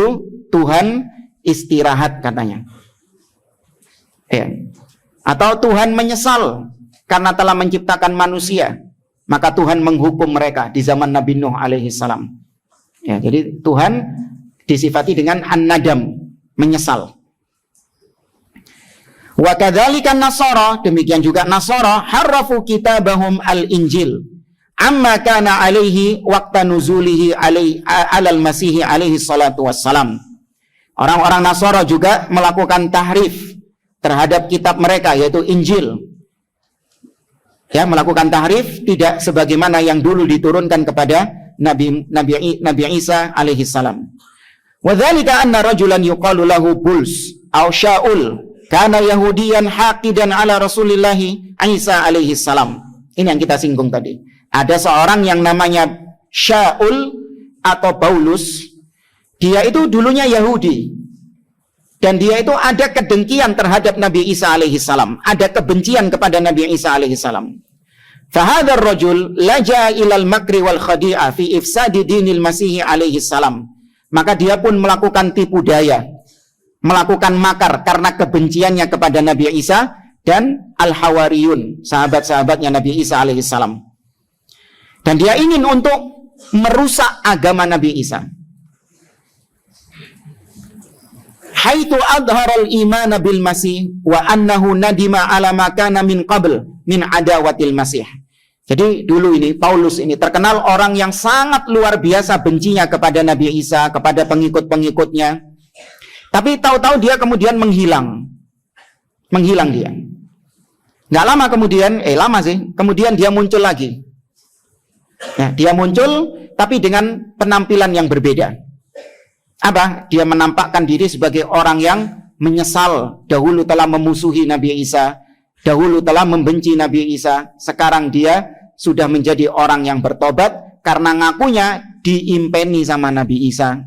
Tuhan istirahat katanya. Ya. Atau Tuhan menyesal karena telah menciptakan manusia. Maka Tuhan menghukum mereka di zaman Nabi Nuh alaihissalam. Ya, jadi Tuhan disifati dengan an-nadam, menyesal. Wa kadzalika Nasara, demikian juga Nasara harrafu kitabahum al-Injil amma kana alaihi waqta nuzulihi alal masihi alaihi salatu wassalam. Orang-orang Nasara juga melakukan tahrif terhadap kitab mereka, yaitu Injil. Ya, melakukan tahrif tidak sebagaimana yang dulu diturunkan kepada Nabi Isa alaihi salam. Wa dzalika anna rajulan yuqalu lahu Buls aw Shaul kana yahudiyan haqidan ala Rasulillah Isa alaihi salam. Ini yang kita singgung tadi. Ada seorang yang namanya Shaul atau Paulus. Dia itu dulunya Yahudi. Dan dia itu ada kedengkian terhadap Nabi Isa alaihissalam, ada kebencian kepada Nabi Isa alaihissalam. Fahadhar rajul laja ilal makri wal khadi'ah fi ifsadi dinil Masih alaihissalam. Maka dia pun melakukan tipu daya, melakukan makar karena kebenciannya kepada Nabi Isa dan al-Hawariyun, sahabat-sahabatnya Nabi Isa alaihissalam. Dan dia ingin untuk merusak agama Nabi Isa. Haitu adharal imana bil Masih wa annahu nadima ala ma kana min qabl min adawatil Masih. Jadi dulu ini Paulus ini terkenal orang yang sangat luar biasa bencinya kepada Nabi Isa, kepada pengikut-pengikutnya. Tapi tahu-tahu dia kemudian menghilang. Menghilang dia. Nggak lama kemudian, lama sih, kemudian dia muncul lagi. Nah, dia muncul tapi dengan penampilan yang berbeda. Apa? Dia menampakkan diri sebagai orang yang menyesal, dahulu telah memusuhi Nabi Isa, dahulu telah membenci Nabi Isa, sekarang dia sudah menjadi orang yang bertobat karena ngakunya diimpeni sama Nabi Isa.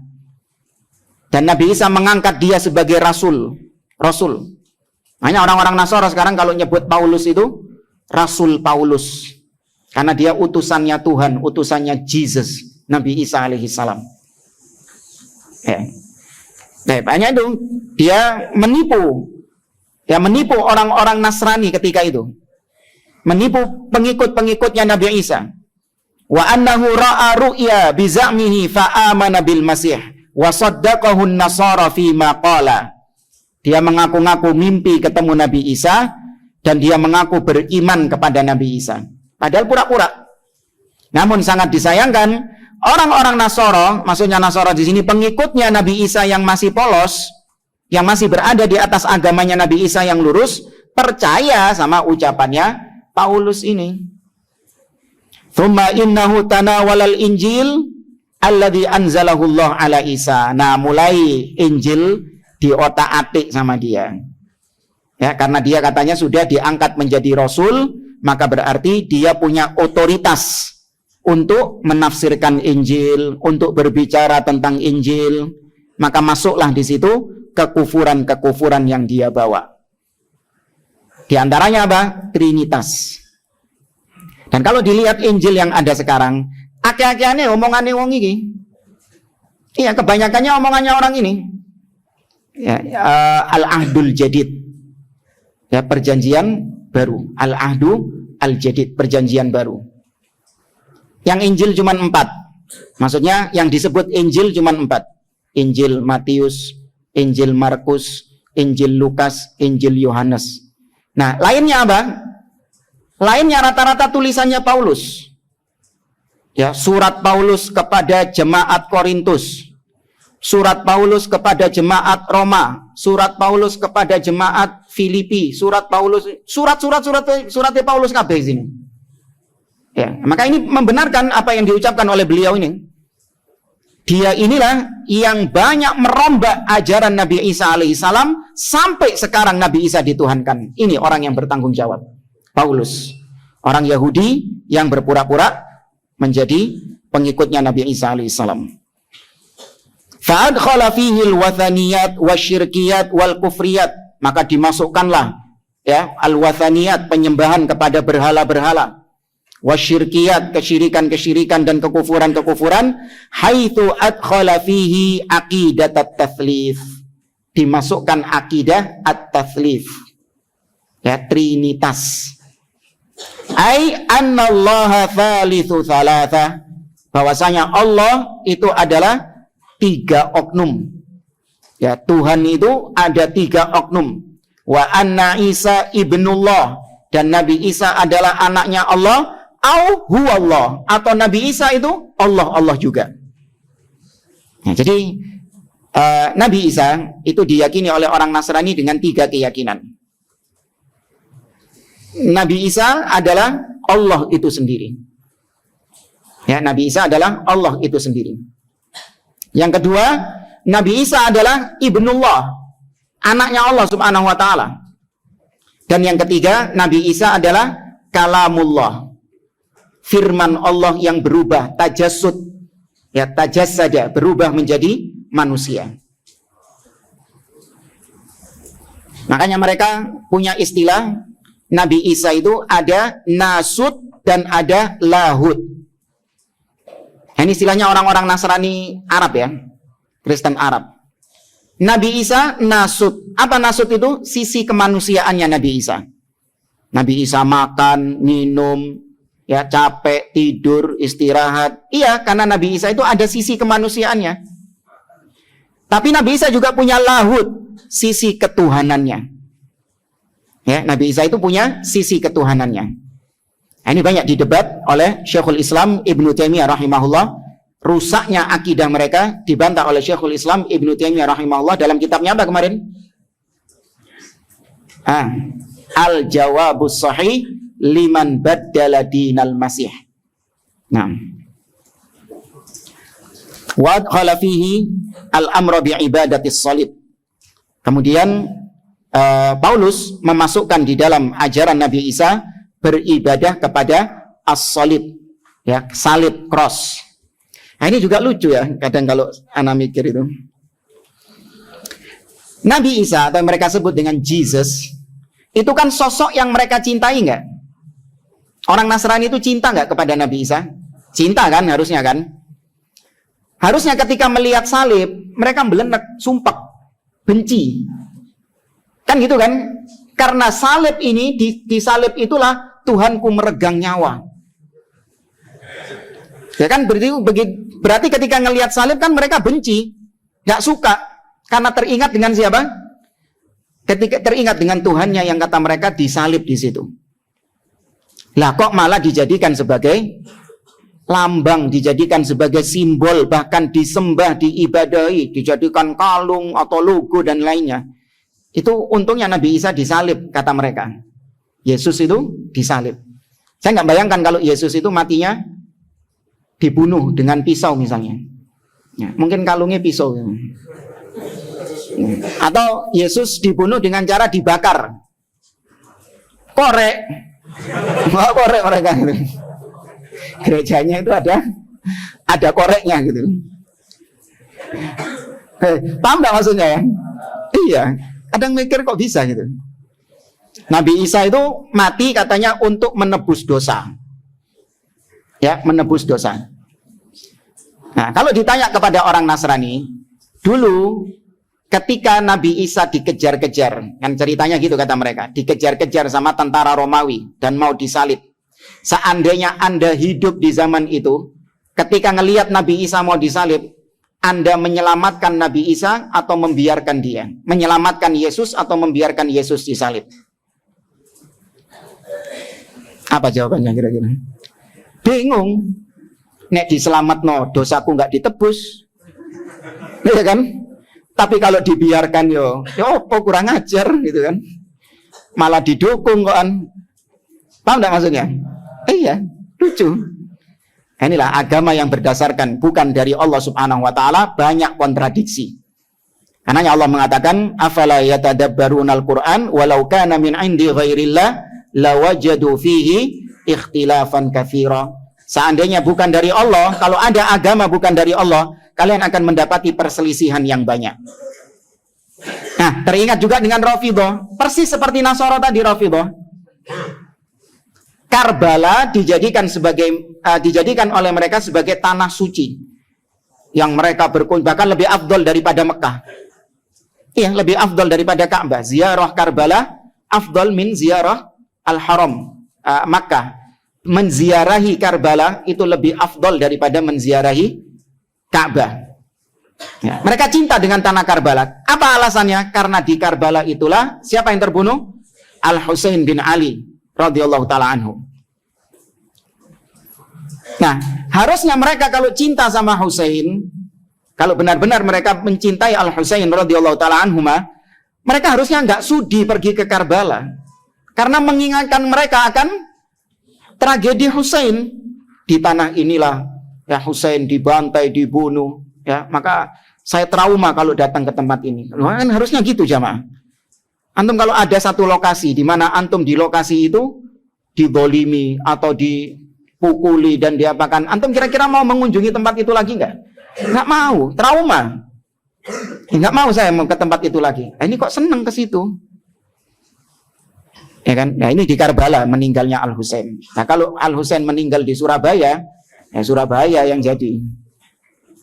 Dan Nabi Isa mengangkat dia sebagai rasul. Hanya orang-orang Nasara sekarang kalau nyebut Paulus itu Rasul Paulus, karena dia utusannya Tuhan, utusannya Jesus, Nabi Isa alaihissalam. Nah, banyak itu dia menipu orang-orang Nasrani ketika itu, menipu pengikut-pengikutnya Nabi Isa. Wa annahu ra'a ru'ya bi za'mihi fa amana bil Masih wa saddaqahu an-nasara fi ma qala. Dia mengaku-ngaku mimpi ketemu Nabi Isa dan dia mengaku beriman kepada Nabi Isa, padahal pura-pura. Namun sangat disayangkan, orang-orang Nasara, maksudnya Nasara di sini pengikutnya Nabi Isa yang masih polos, yang masih berada di atas agamanya Nabi Isa yang lurus, percaya sama ucapannya Paulus ini. Thumma innahu tanawalal Injil alladzi anzalahu Allah ala Isa. Nah, mulai Injil diotak-atik sama dia. Ya, karena dia katanya sudah diangkat menjadi rasul, maka berarti dia punya otoritas untuk menafsirkan Injil, untuk berbicara tentang Injil. Maka masuklah di situ kekufuran-kekufuran yang dia bawa. Di antaranya apa? Trinitas. Dan kalau dilihat Injil yang ada sekarang, akeh-akehane omongannya wong iki. Iya, kebanyakannya omongannya orang ini. Ya, al-ahdul jadid. Ya, perjanjian baru. Al-ahdu al-jadid, perjanjian baru. Yang Injil cuma 4. Maksudnya yang disebut Injil cuma 4. Injil Matius, Injil Markus, Injil Lukas, Injil Yohanes. Nah, lainnya apa? Lainnya rata-rata tulisannya Paulus. Ya, surat Paulus kepada jemaat Korintus, surat Paulus kepada jemaat Roma, surat Paulus kepada jemaat Filipi, surat suratnya Paulus kabeh sini. Ya, maka ini membenarkan apa yang diucapkan oleh beliau ini. Dia inilah yang banyak merombak ajaran Nabi Isa alaihissalam sampai sekarang Nabi Isa dituhankan. Ini orang yang bertanggung jawab. Paulus, orang Yahudi yang berpura-pura menjadi pengikutnya Nabi Isa alaihissalam. Fa'adkhala fihi al-wathaniyat wasyirkiyat wal kufriyat, maka dimasukkanlah ya al-wathaniyat, penyembahan kepada berhala-berhala, wasyirkiyat, kesyirikan-kesyirikan dan kekufuran-kekufuran, haitsu adkhala fihi aqidat at-tatslif, dimasukkan akidah at-tatslif, ya, trinitas. Ai annallaha thalithu thalatha, bahwasanya Allah itu adalah 3 oknum. Ya, Tuhan itu ada 3 oknum. Wa anna Isa ibnullah, dan Nabi Isa adalah anaknya Allah, au huwallah, atau Nabi Isa itu Allah juga. Nah, jadi Nabi Isa itu diyakini oleh orang Nasrani dengan 3 keyakinan. Nabi Isa adalah Allah itu sendiri. Ya, Nabi Isa adalah Allah itu sendiri. Yang kedua, Nabi Isa adalah ibnullah, anaknya Allah subhanahu wa ta'ala. Dan yang ketiga, Nabi Isa adalah kalamullah, firman Allah yang berubah, tajassud, ya, tajassada, berubah menjadi manusia. Makanya mereka punya istilah Nabi Isa itu ada nasut dan ada lahut. Ini istilahnya orang-orang Nasrani Arab ya, Kristen Arab. Nabi Isa nasut. Apa nasut itu? Sisi kemanusiaannya Nabi Isa. Nabi Isa makan, minum, ya capek, tidur, istirahat. Iya, karena Nabi Isa itu ada sisi kemanusiaannya. Tapi Nabi Isa juga punya lahut, sisi ketuhanannya. Ya, Nabi Isa itu punya sisi ketuhanannya. Nah, ini banyak didebat oleh Syekhul Islam Ibnu Taimiyah rahimahullah. Rusaknya akidah mereka dibantah oleh Syekhul Islam Ibnu Taimiyah rahimahullah dalam kitabnya apa kemarin? Al-Jawabus Sahih liman baddala dinal Masih. Nah. Wa adkhala fihi al-amra bi ibadatis salib. Kemudian Paulus memasukkan di dalam ajaran Nabi Isa beribadah kepada as-salib, ya, salib, cross. Nah, ini juga lucu ya, kadang kalau anak mikir itu. Nabi Isa atau yang mereka sebut dengan Jesus, itu kan sosok yang mereka cintai nggak? Orang Nasrani itu cinta nggak kepada Nabi Isa? Cinta kan, harusnya kan? Harusnya ketika melihat salib, mereka belenek, sumpah, benci. Kan gitu kan? Karena salib ini, di salib itulah Tuhanku meregang nyawa. Ya kan, berarti ketika ngelihat salib kan mereka benci, nggak suka, karena teringat dengan siapa? Ketika teringat dengan Tuhannya yang kata mereka disalib di situ. Lah kok malah dijadikan sebagai lambang, dijadikan sebagai simbol, bahkan disembah, diibadahi, dijadikan kalung atau logo dan lainnya. Itu untungnya Nabi Isa disalib, kata mereka. Yesus itu disalib. Saya nggak bayangkan kalau Yesus itu matinya dibunuh dengan pisau misalnya. Ya, mungkin kalungnya pisau. Atau Yesus dibunuh dengan cara dibakar. Korek. Mau korek mereka gitu. Gerejanya itu ada koreknya gitu. Paham nggak maksudnya ya? Iya. Kadang mikir kok bisa gitu. Nabi Isa itu mati katanya untuk menebus dosa. Ya, menebus dosa. Nah, kalau ditanya kepada orang Nasrani, dulu ketika Nabi Isa dikejar-kejar, kan ceritanya gitu kata mereka, dikejar-kejar sama tentara Romawi dan mau disalib. Seandainya Anda hidup di zaman itu, ketika ngelihat Nabi Isa mau disalib, Anda menyelamatkan Nabi Isa atau membiarkan dia? Menyelamatkan Yesus atau membiarkan Yesus disalib? Apa jawabannya kira-kira? Bingung. Nek diselamatno dosaku nggak ditebus, ya kan? Tapi kalau dibiarkan yo kurang ajar gitu kan? Malah didukung kokan. Paham nggak maksudnya? Iya, lucu. Inilah agama yang berdasarkan bukan dari Allah Subhanahu wa taala, banyak kontradiksi. Karena Allah mengatakan, "Afala yatadabbarunal Qur'an walau kana min 'indi ghairillah lawajadu fihi ikhtilafan katsira." Seandainya bukan dari Allah, kalau ada agama bukan dari Allah, kalian akan mendapati perselisihan yang banyak. Nah, teringat juga dengan Rafidhah, persis seperti Nasara tadi Rafidhah. Karbala dijadikan oleh mereka sebagai tanah suci yang mereka bahkan lebih afdol daripada Mekah. Iya, lebih afdol daripada Ka'bah. Ziarah Karbala afdol min ziarah Al-Haram, Makkah. Menziarahi Karbala itu lebih afdol daripada menziarahi Ka'bah. Ya, mereka cinta dengan tanah Karbala. Apa alasannya? Karena di Karbala itulah siapa yang terbunuh? Al-Husain bin Ali radhiyallahu taala anhu. Nah, harusnya mereka kalau cinta sama Husain, kalau benar-benar mereka mencintai Al-Husain radhiyallahu taala anhuma, mereka harusnya nggak sudi pergi ke Karbala. Karena mengingatkan mereka akan tragedi Husain. Di tanah inilah ya Husain dibantai, dibunuh, ya. Maka saya trauma kalau datang ke tempat ini. Kan harusnya gitu jamaah. Antum kalau ada satu lokasi di mana antum di lokasi itu didolimi atau dipukuli dan diapakan, antum kira-kira mau mengunjungi tempat itu lagi nggak? Nggak mau, trauma. Nggak mau saya mau ke tempat itu lagi. Ini kok seneng ke situ? Ya kan? Nah, ini di Karbala meninggalnya Al-Husain. Nah, kalau Al-Husain meninggal di Surabaya, ya Surabaya yang jadi.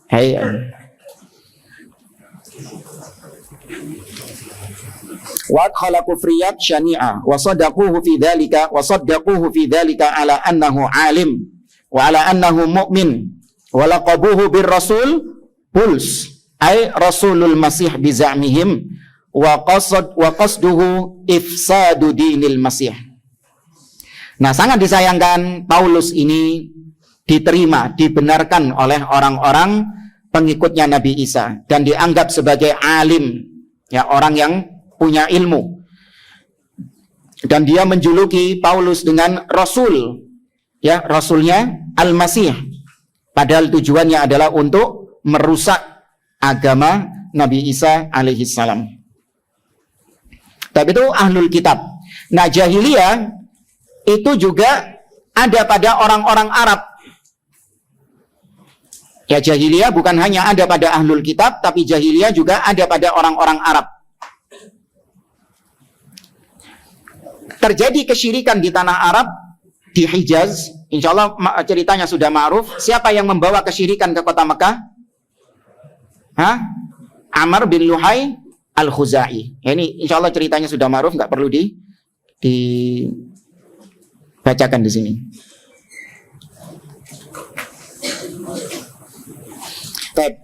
Hai. Wa khala kufriyat syani'a wa saddaquhu fi dzalika ala annahu alim wa ala annahu mu'min wa laqabuhu bir rasul puls ay rasulul masih bi za'mihim wa qasduhu ifsadu dinil masih. Nah, sangat disayangkan Paulus ini diterima, dibenarkan oleh orang-orang pengikutnya Nabi Isa dan dianggap sebagai alim, ya, orang yang punya ilmu. Dan dia menjuluki Paulus dengan rasul, ya, rasulnya Al-Masih. Padahal tujuannya adalah untuk merusak agama Nabi Isa alaihi salam. Tapi itu ahlul kitab. Nah, jahiliyah itu juga ada pada orang-orang Arab. Ya, jahiliyah bukan hanya ada pada ahlul kitab, tapi jahiliyah juga ada pada orang-orang Arab. Terjadi kesyirikan di tanah Arab, di Hijaz. Insya Allah ceritanya sudah ma'ruf. Siapa yang membawa kesyirikan ke kota Mekah? Amr bin Luhai Al-Khuzai. Ya, ini insya Allah ceritanya sudah ma'ruf, nggak perlu dibacakan di sini.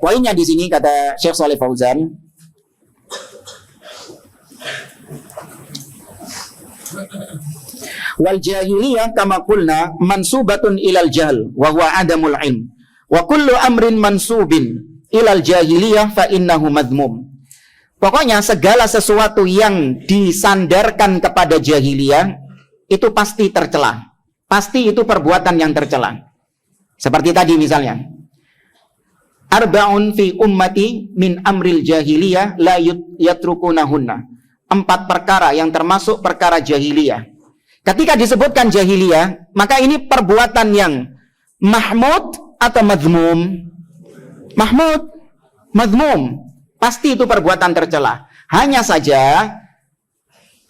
Poinnya di sini kata Syekh Shalih Fauzan, wal jahiliyah kama qulna mansubatun ilal jahl wa huwa adamul ilm wa kullu amrin mansubin ilal jahiliyah fa innahu madmum. Pokoknya segala sesuatu yang disandarkan kepada jahiliyah itu pasti tercela. Pasti itu perbuatan yang tercela. Seperti tadi misalnya, arba'un fi ummati min amril jahiliyah la yatrukunahunna. 4 perkara yang termasuk perkara jahiliyah. Ketika disebutkan jahiliyah, maka ini perbuatan yang mahmud atau madhmum? Mahmud, madhmum. Pasti itu perbuatan tercela. Hanya saja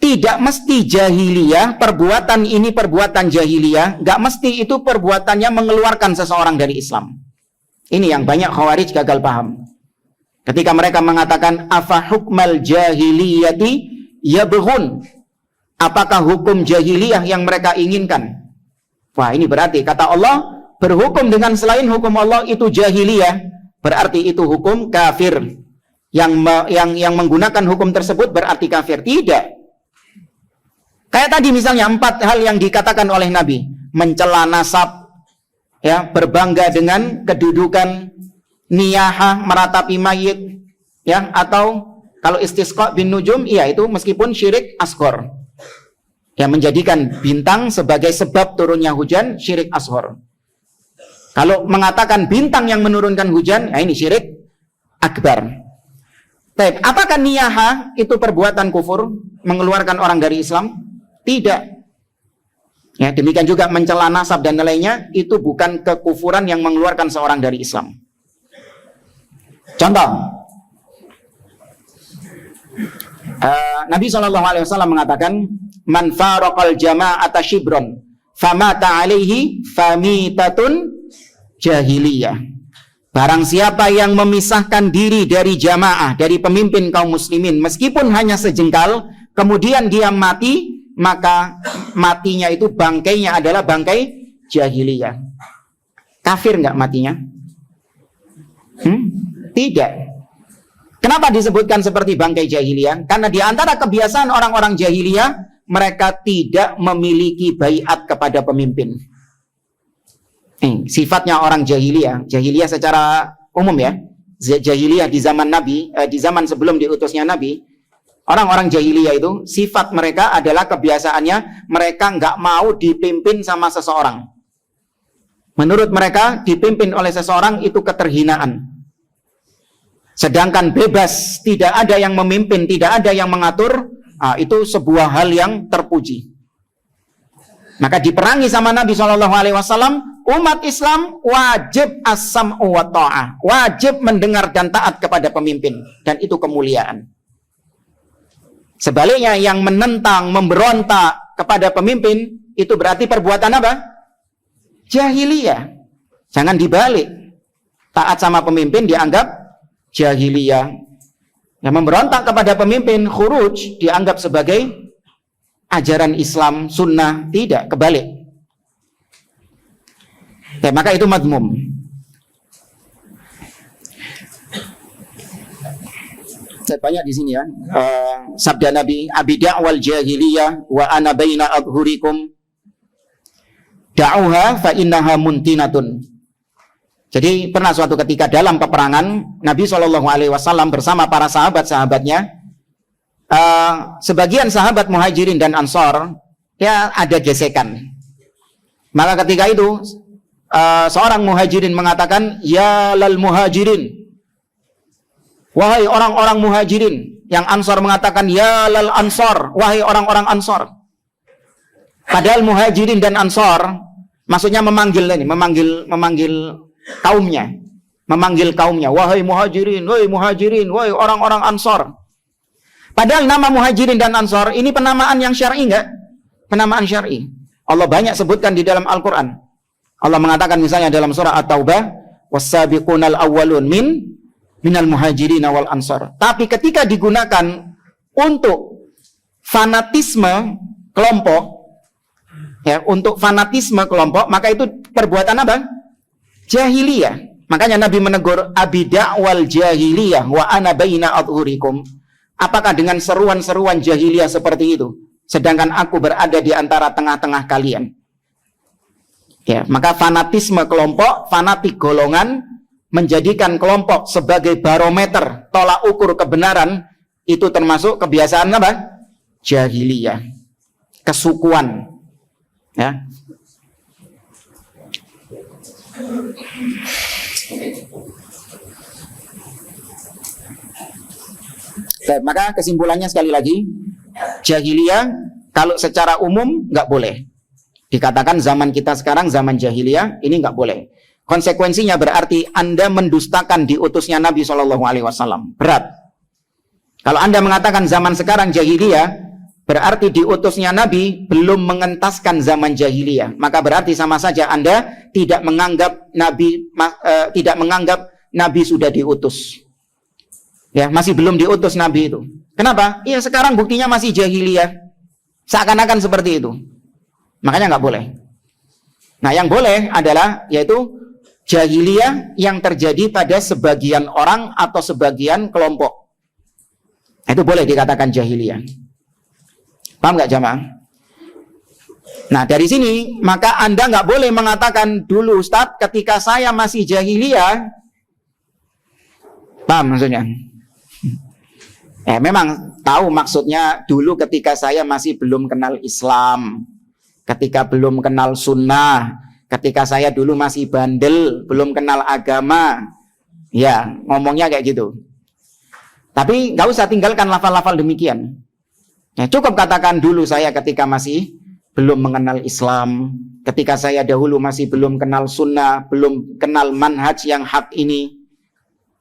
tidak mesti jahiliyah, perbuatan ini perbuatan jahiliyah, gak mesti itu perbuatannya mengeluarkan seseorang dari Islam. Ini yang banyak Khawarij gagal paham. Ketika mereka mengatakan afa hukmal jahiliyati yabghun, apakah hukum jahiliyah yang mereka inginkan? Wah, ini berarti kata Allah, berhukum dengan selain hukum Allah itu jahiliyah, berarti itu hukum kafir. Yang menggunakan hukum tersebut berarti kafir. Tidak. Kayak tadi misalnya 4 hal yang dikatakan oleh Nabi, mencela nasab, ya, berbangga dengan kedudukan, niyahah, meratapi mayit, ya, atau kalau istisqa bin nujum, iya itu meskipun syirik asghar. Ya, menjadikan bintang sebagai sebab turunnya hujan, syirik asghar. Kalau mengatakan bintang yang menurunkan hujan, ya ini syirik akbar. Baik, apakah niyahah itu perbuatan kufur, mengeluarkan orang dari Islam? Tidak. Ya, demikian juga mencela nasab dan lainnya, itu bukan kekufuran yang mengeluarkan seorang dari Islam. Contoh, Nabi SAW mengatakan, man faraqal jama'ata shibron famata alaihi famitatun jahiliyah. Barang siapa yang memisahkan diri dari jamaah, dari pemimpin kaum muslimin, meskipun hanya sejengkal, kemudian dia mati, maka matinya itu bangkainya adalah bangkai jahiliyah. Kafir nggak matinya? Tidak. Kenapa disebutkan seperti bangkai jahiliyah? Karena di antara kebiasaan orang-orang jahiliyah, mereka tidak memiliki baiat kepada pemimpin. Sifatnya orang jahiliyah secara umum ya, jahiliyah di zaman Nabi, di zaman sebelum diutusnya Nabi, orang-orang jahiliyah itu sifat mereka adalah kebiasaannya mereka nggak mau dipimpin sama seseorang. Menurut mereka dipimpin oleh seseorang itu keterhinaan. Sedangkan bebas, tidak ada yang memimpin, tidak ada yang mengatur, itu sebuah hal yang terpuji. Maka diperangi sama Nabi SAW, umat Islam wajib as-sam'u wa ta'ah, wajib mendengar dan taat kepada pemimpin, dan itu kemuliaan. Sebaliknya yang menentang, memberontak, kepada pemimpin itu berarti perbuatan apa? Jahiliyah. Jangan dibalik. Taat sama pemimpin dianggap jahiliyah. Yang memberontak kepada pemimpin, khuruj, dianggap sebagai ajaran Islam, sunnah. Tidak, kebalik. Ya, maka itu madmum. Banyak di sini ya. Sabda Nabi, abi da'wal jahiliyah wa ana baina adhurikum da'uha fa innaha muntinatun. Jadi pernah suatu ketika dalam peperangan Nabi SAW bersama para sahabat-sahabatnya, sebagian sahabat muhajirin dan ansor ya ada gesekan. Maka ketika itu seorang muhajirin mengatakan, ya lal muhajirin, wahai orang-orang muhajirin. Yang ansor mengatakan, ya lal ansor, wahai orang-orang ansor. Padahal muhajirin dan ansor maksudnya memanggil kaumnya, wahai muhajirin, wahai orang-orang ansor. Padahal nama muhajirin dan ansor ini penamaan yang syar'i enggak? Penamaan syar'i. Allah banyak sebutkan di dalam Al-Quran. Allah mengatakan misalnya dalam surah At-Taubah, was-sabiqunal awwalun minal muhajirin wal ansor. Tapi ketika digunakan untuk fanatisme kelompok, ya, untuk fanatisme kelompok, maka itu perbuatan apa? Jahiliyah. Makanya Nabi menegur, abi da'wal jahiliyah wa ana baina adhurikum. Apakah dengan seruan-seruan jahiliyah seperti itu, sedangkan aku berada di antara tengah-tengah kalian? Ya, maka fanatisme kelompok, fanatik golongan, menjadikan kelompok sebagai barometer tolak ukur kebenaran, itu termasuk kebiasaan apa? Jahiliyah, kesukuan. Ya. Baik, maka kesimpulannya sekali lagi, jahiliyah kalau secara umum nggak boleh. Dikatakan zaman kita sekarang zaman jahiliyah, ini nggak boleh. Konsekuensinya berarti Anda mendustakan diutusnya Nabi SAW. Berat. Kalau Anda mengatakan zaman sekarang jahiliyah, berarti diutusnya Nabi belum mengentaskan zaman jahiliyah. Maka berarti sama saja Anda tidak menganggap Nabi sudah diutus. Ya, masih belum diutus Nabi itu. Kenapa? Iya, sekarang buktinya masih jahiliyah. Seakan-akan seperti itu. Makanya nggak boleh. Nah, yang boleh adalah yaitu jahiliyah yang terjadi pada sebagian orang atau sebagian kelompok. Itu boleh dikatakan jahiliyah. Paham nggak jamaah? Nah, dari sini maka Anda nggak boleh mengatakan dulu Ustadz ketika saya masih jahiliyah. Paham maksudnya? Memang tahu maksudnya dulu ketika saya masih belum kenal Islam, ketika belum kenal sunnah, ketika saya dulu masih bandel, belum kenal agama. Ya, ngomongnya kayak gitu. Tapi nggak usah tinggalkan lafal-lafal demikian. Ya, cukup katakan dulu saya ketika masih belum mengenal Islam, ketika saya dahulu masih belum kenal sunnah, belum kenal manhaj yang hak ini.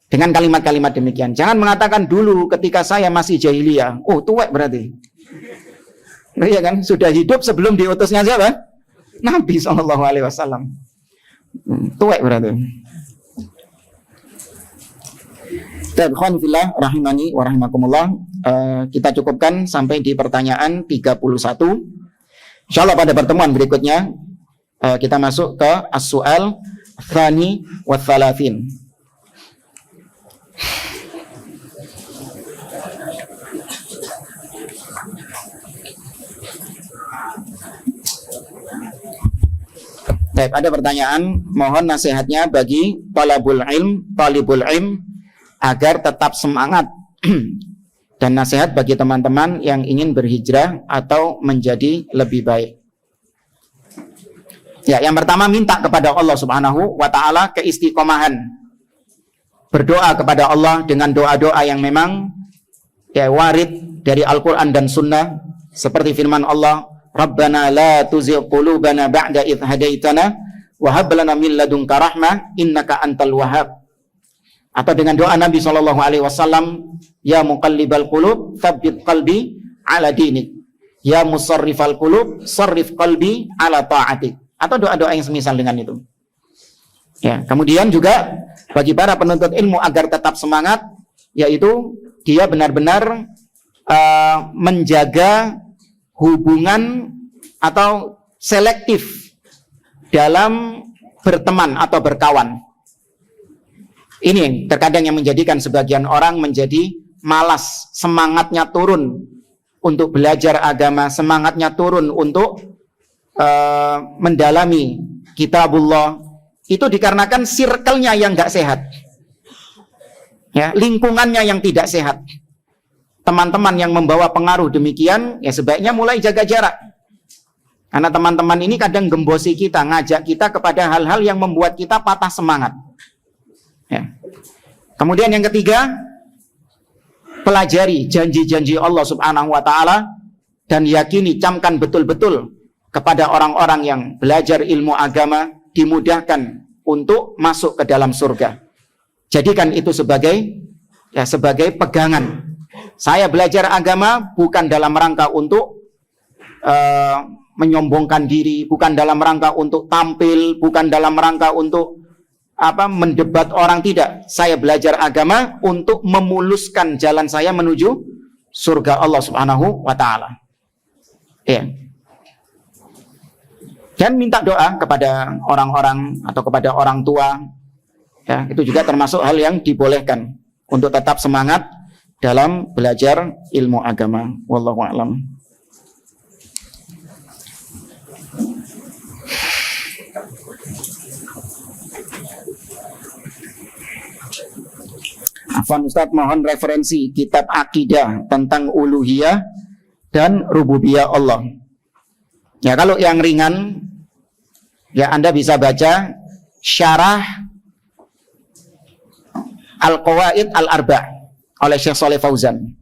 Dengan kalimat-kalimat demikian. Jangan mengatakan dulu ketika saya masih jahiliyah. Oh, tuwek berarti. Iya kan? Sudah hidup sebelum diutusnya siapa? Nabi SAW. Tuwek berarti. Ikhwan fillah rahimani wa rahimakumullah. Kita cukupkan sampai di pertanyaan 31. Insyaallah pada pertemuan berikutnya kita masuk ke as-su'al tsani wa tsalatsin. Baik, ada pertanyaan, mohon nasihatnya bagi talibul ilm agar tetap semangat dan nasihat bagi teman-teman yang ingin berhijrah atau menjadi lebih baik. Ya, yang pertama minta kepada Allah Subhanahu wa taala keistiqomahan. Berdoa kepada Allah dengan doa-doa yang memang ya warid dari Al-Qur'an dan Sunnah, seperti firman Allah, Rabbana la tuzigh qulubana ba'da idh hadaitana wa hab lana min ladunka rahmah innaka antal wahhab. Atau dengan doa Nabi SAW, ya muqallibal qulub tsabbit qalbi ala dinik. Ya musarrifal qulub, sarrif qalbi ala ta'atik. Atau doa-doa yang semisal dengan itu. Ya, kemudian juga bagi para penuntut ilmu agar tetap semangat, yaitu dia benar-benar menjaga hubungan atau selektif dalam berteman atau berkawan. Ini terkadang yang menjadikan sebagian orang menjadi malas, semangatnya turun untuk belajar agama, semangatnya turun untuk mendalami kitabullah. Itu dikarenakan circle-nya yang nggak sehat, ya, lingkungannya yang tidak sehat. Teman-teman yang membawa pengaruh demikian, ya sebaiknya mulai jaga jarak. Karena teman-teman ini kadang gembosi kita, ngajak kita kepada hal-hal yang membuat kita patah semangat. Ya. Kemudian yang ketiga, pelajari janji-janji Allah Subhanahu wa Ta'ala dan yakini, camkan betul-betul kepada orang-orang yang belajar ilmu agama dimudahkan untuk masuk ke dalam surga. Jadikan itu sebagai pegangan. Saya belajar agama bukan dalam rangka untuk menyombongkan diri, bukan dalam rangka untuk tampil, bukan dalam rangka untuk mendebat orang, tidak. Saya belajar agama untuk memuluskan jalan saya menuju surga Allah Subhanahu wa Ta'ala. Ya. Dan minta doa kepada orang-orang atau kepada orang tua. Ya, itu juga termasuk hal yang dibolehkan untuk tetap semangat dalam belajar ilmu agama. Wallahu a'lam. Afwan Ustaz, mohon referensi kitab akidah tentang uluhiyah dan rububiyah Allah. Ya, kalau yang ringan, ya Anda bisa baca syarah Al-Qawaid Al-Arba' oleh Syekh Shalih Fauzan.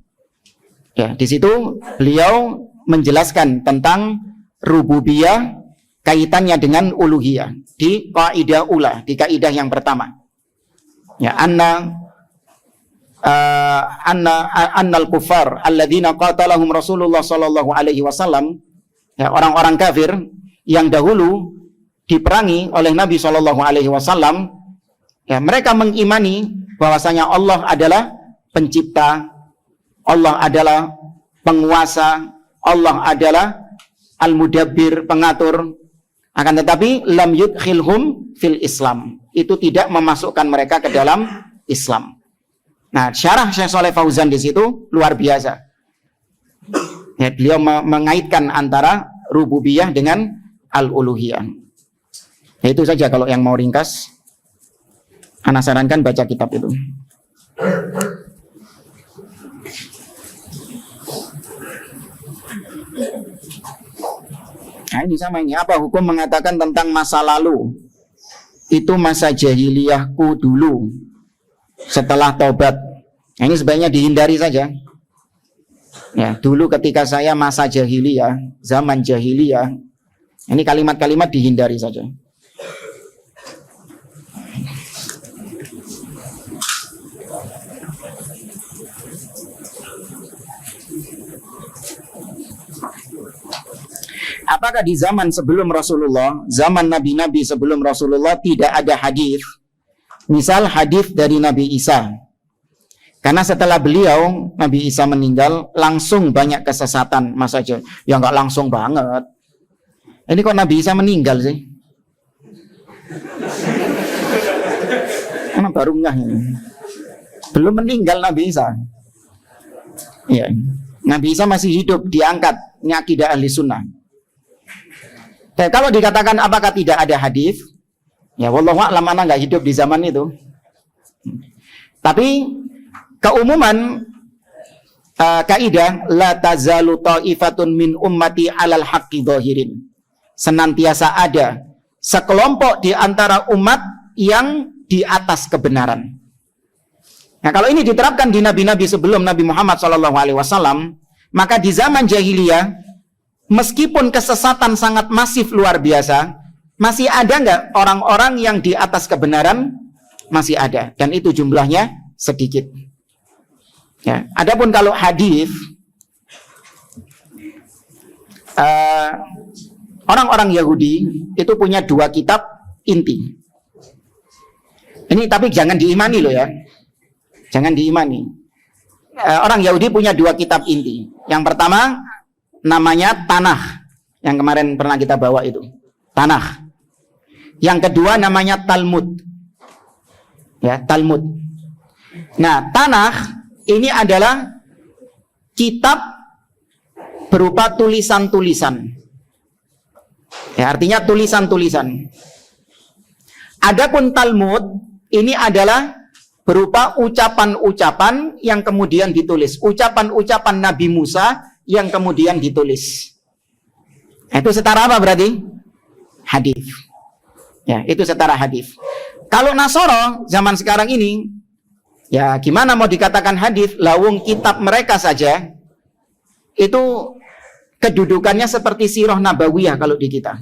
Ya, di situ beliau menjelaskan tentang rububiyah kaitannya dengan uluhiyah di kaidah ula, di kaidah yang pertama. Ya, annal kufar alladzina qatalahum Rasulullah sallallahu alaihi wasallam, ya, orang-orang kafir yang dahulu diperangi oleh Nabi sallallahu alaihi wasallam, ya, mereka mengimani bahwasanya Allah adalah pencipta, Allah adalah penguasa, Allah adalah al-mudabbir, pengatur. Akan tetapi lam yudkhilhum fil Islam, itu tidak memasukkan mereka ke dalam Islam. Nah, syarah Syekh Shalih Fauzan di situ luar biasa. Ya, beliau mengaitkan antara rububiyah dengan al-uluhiyah. Ya, itu saja kalau yang mau ringkas. Ana sarankan baca kitab itu. Nah, ini sama ini. Apa hukum mengatakan tentang masa lalu? Itu masa jahiliyahku dulu, setelah taubat. Nah, ini sebaiknya dihindari saja. Ya, dulu ketika saya masa jahiliyah, zaman jahiliyah, ini kalimat-kalimat dihindari saja. Apakah di zaman sebelum Rasulullah, zaman nabi-nabi sebelum Rasulullah tidak ada hadis? Misal hadis dari Nabi Isa. Karena setelah beliau, Nabi Isa meninggal, langsung banyak kesesatan masa aja. Ya nggak langsung banget. Ini kok Nabi Isa meninggal sih? Karena baru nggak ini. Belum meninggal Nabi Isa. Ya. Nabi Isa masih hidup, diangkat. Ini akidah ahli sunnah. Dan kalau dikatakan apakah tidak ada hadis, ya wallahu a'lam, ana enggak hidup di zaman itu. Tapi keumuman kaidah la tazalu ta'ifatun min ummati 'alal haqqi dhahirin. Senantiasa ada sekelompok di antara umat yang di atas kebenaran. Nah, kalau ini diterapkan di nabi-nabi sebelum Nabi Muhammad SAW, maka di zaman jahiliyah, meskipun kesesatan sangat masif luar biasa, masih ada nggak orang-orang yang di atas kebenaran? Masih ada, dan itu jumlahnya sedikit. Ya. Adapun kalau hadis, eh, orang-orang Yahudi itu punya 2 kitab inti. Ini tapi jangan diimani loh ya. Jangan diimani. Orang Yahudi punya 2 kitab inti. Yang pertama namanya Tanakh, yang kemarin pernah kita bawa itu. Tanakh. Yang kedua namanya Talmud. Ya, Talmud. Nah, Tanakh ini adalah kitab berupa tulisan-tulisan. Ya, artinya tulisan-tulisan. Adapun Talmud ini adalah berupa ucapan-ucapan yang kemudian ditulis. Ucapan-ucapan Nabi Musa yang kemudian ditulis. Itu setara apa berarti? Hadis. Ya, itu setara hadis. Kalau Nasoro zaman sekarang ini, ya gimana mau dikatakan hadis? Lawung kitab mereka saja itu kedudukannya seperti sirah nabawiyah kalau di kita.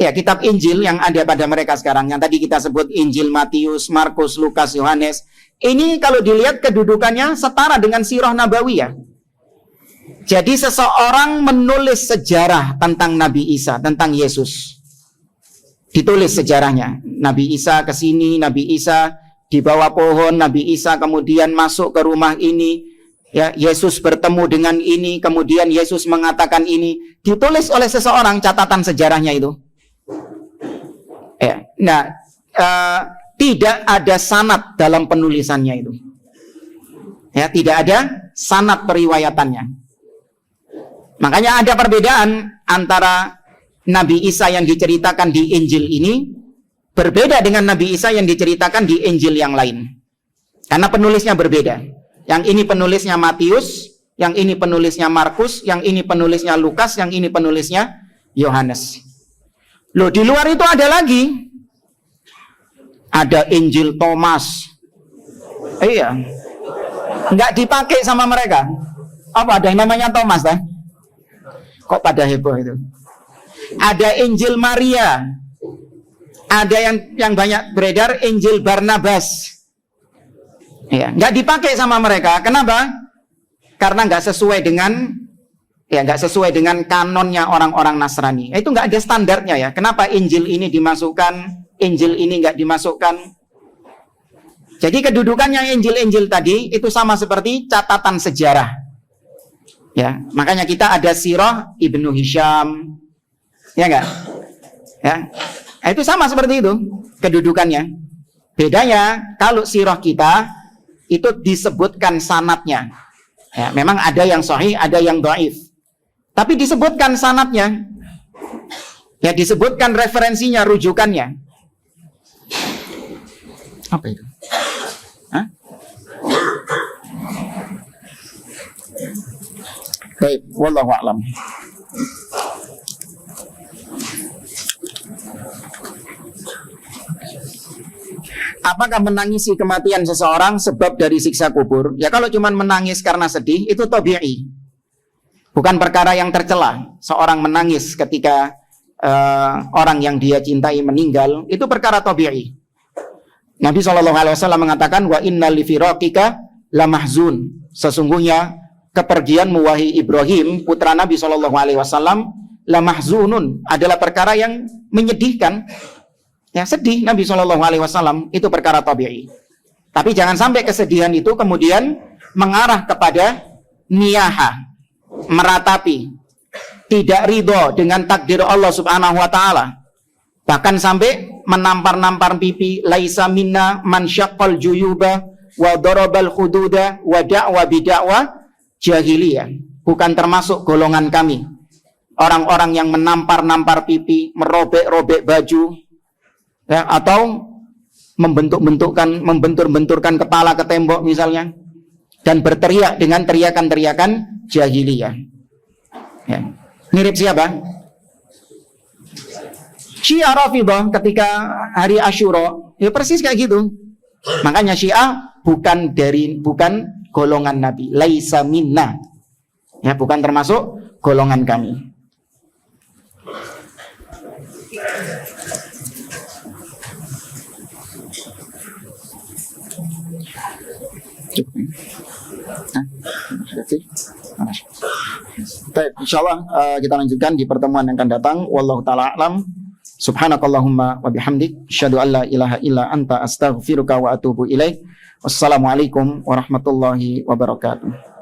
Ya, kitab Injil yang ada pada mereka sekarang, yang tadi kita sebut Injil Matius, Markus, Lukas, Yohanes, ini kalau dilihat kedudukannya setara dengan sirah nabawiyah. Jadi seseorang menulis sejarah tentang Nabi Isa, tentang Yesus. Ditulis sejarahnya. Nabi Isa ke sini, Nabi Isa di bawah pohon, Nabi Isa kemudian masuk ke rumah ini, ya, Yesus bertemu dengan ini, kemudian Yesus mengatakan ini. Ditulis oleh seseorang catatan sejarahnya itu. Ya, nah, tidak ada sanad dalam penulisannya itu. Ya, tidak ada sanad periwayatannya. Makanya ada perbedaan antara Nabi Isa yang diceritakan di Injil ini berbeda dengan Nabi Isa yang diceritakan di Injil yang lain. Karena penulisnya berbeda. Yang ini penulisnya Matius, yang ini penulisnya Markus, yang ini penulisnya Lukas, yang ini penulisnya Yohanes. Loh, di luar itu ada lagi. Ada Injil Thomas. Iya. Nggak dipakai sama mereka. Apa ada yang namanya Thomas, dah? Kok pada heboh itu? Ada Injil Maria. Ada yang banyak beredar Injil Barnabas. Ya, nggak dipakai sama mereka. Kenapa? Karena nggak sesuai dengan kanonnya orang-orang Nasrani. Itu nggak ada standarnya ya. Kenapa Injil ini dimasukkan, Injil ini nggak dimasukkan? Jadi kedudukannya Injil-Injil tadi itu sama seperti catatan sejarah. Ya, makanya kita ada Sirah Ibnu Hisham, ya enggak? Ya, itu sama seperti itu kedudukannya. Bedanya kalau sirah kita itu disebutkan sanadnya. Ya, memang ada yang sahih, ada yang dhaif. Tapi disebutkan sanadnya. Ya, disebutkan referensinya, rujukannya. Apa itu? Hah? Baik, wallahu a'lam. Apakah menangisi kematian seseorang sebab dari siksa kubur? Ya, kalau cuma menangis karena sedih, itu tabi'i. Bukan perkara yang tercela. Seorang menangis ketika orang yang dia cintai meninggal, itu perkara tabi'i. Nabi SAW mengatakan, wa inna li firaqika lamahzun. Sesungguhnya kepergianmu wahai Ibrahim, putra Nabi SAW, lamahzunun, adalah perkara yang menyedihkan. Ya, sedih Nabi SAW, itu perkara tabi'i. Tapi jangan sampai kesedihan itu kemudian mengarah kepada niyaha, meratapi, tidak ridho dengan takdir Allah Subhanahu wa ta'ala. Bahkan sampai menampar-nampar pipi, laisa minna man syaqqal juyuba wa darabal hududa wa da'wa bida'wa jahiliyah. Bukan termasuk golongan kami orang-orang yang menampar-nampar pipi, merobek-robek baju, ya, atau membentur-benturkan kepala ke tembok misalnya, dan berteriak dengan teriakan-teriakan jahiliyah. Ya. Mirip siapa? Syiah Rafidhah ketika hari Asyura, ya persis kayak gitu. Makanya Syiah bukan golongan Nabi, laisa minna. Ya, bukan termasuk golongan kami. Baik, insyaallah kita lanjutkan di pertemuan yang akan datang. Wallahu taala a'lam. Subhanakallahumma wa bihamdik, asyhadu an la ilaha illa anta astaghfiruka wa atubu ilaik. Wassalamualaikum warahmatullahi wabarakatuh.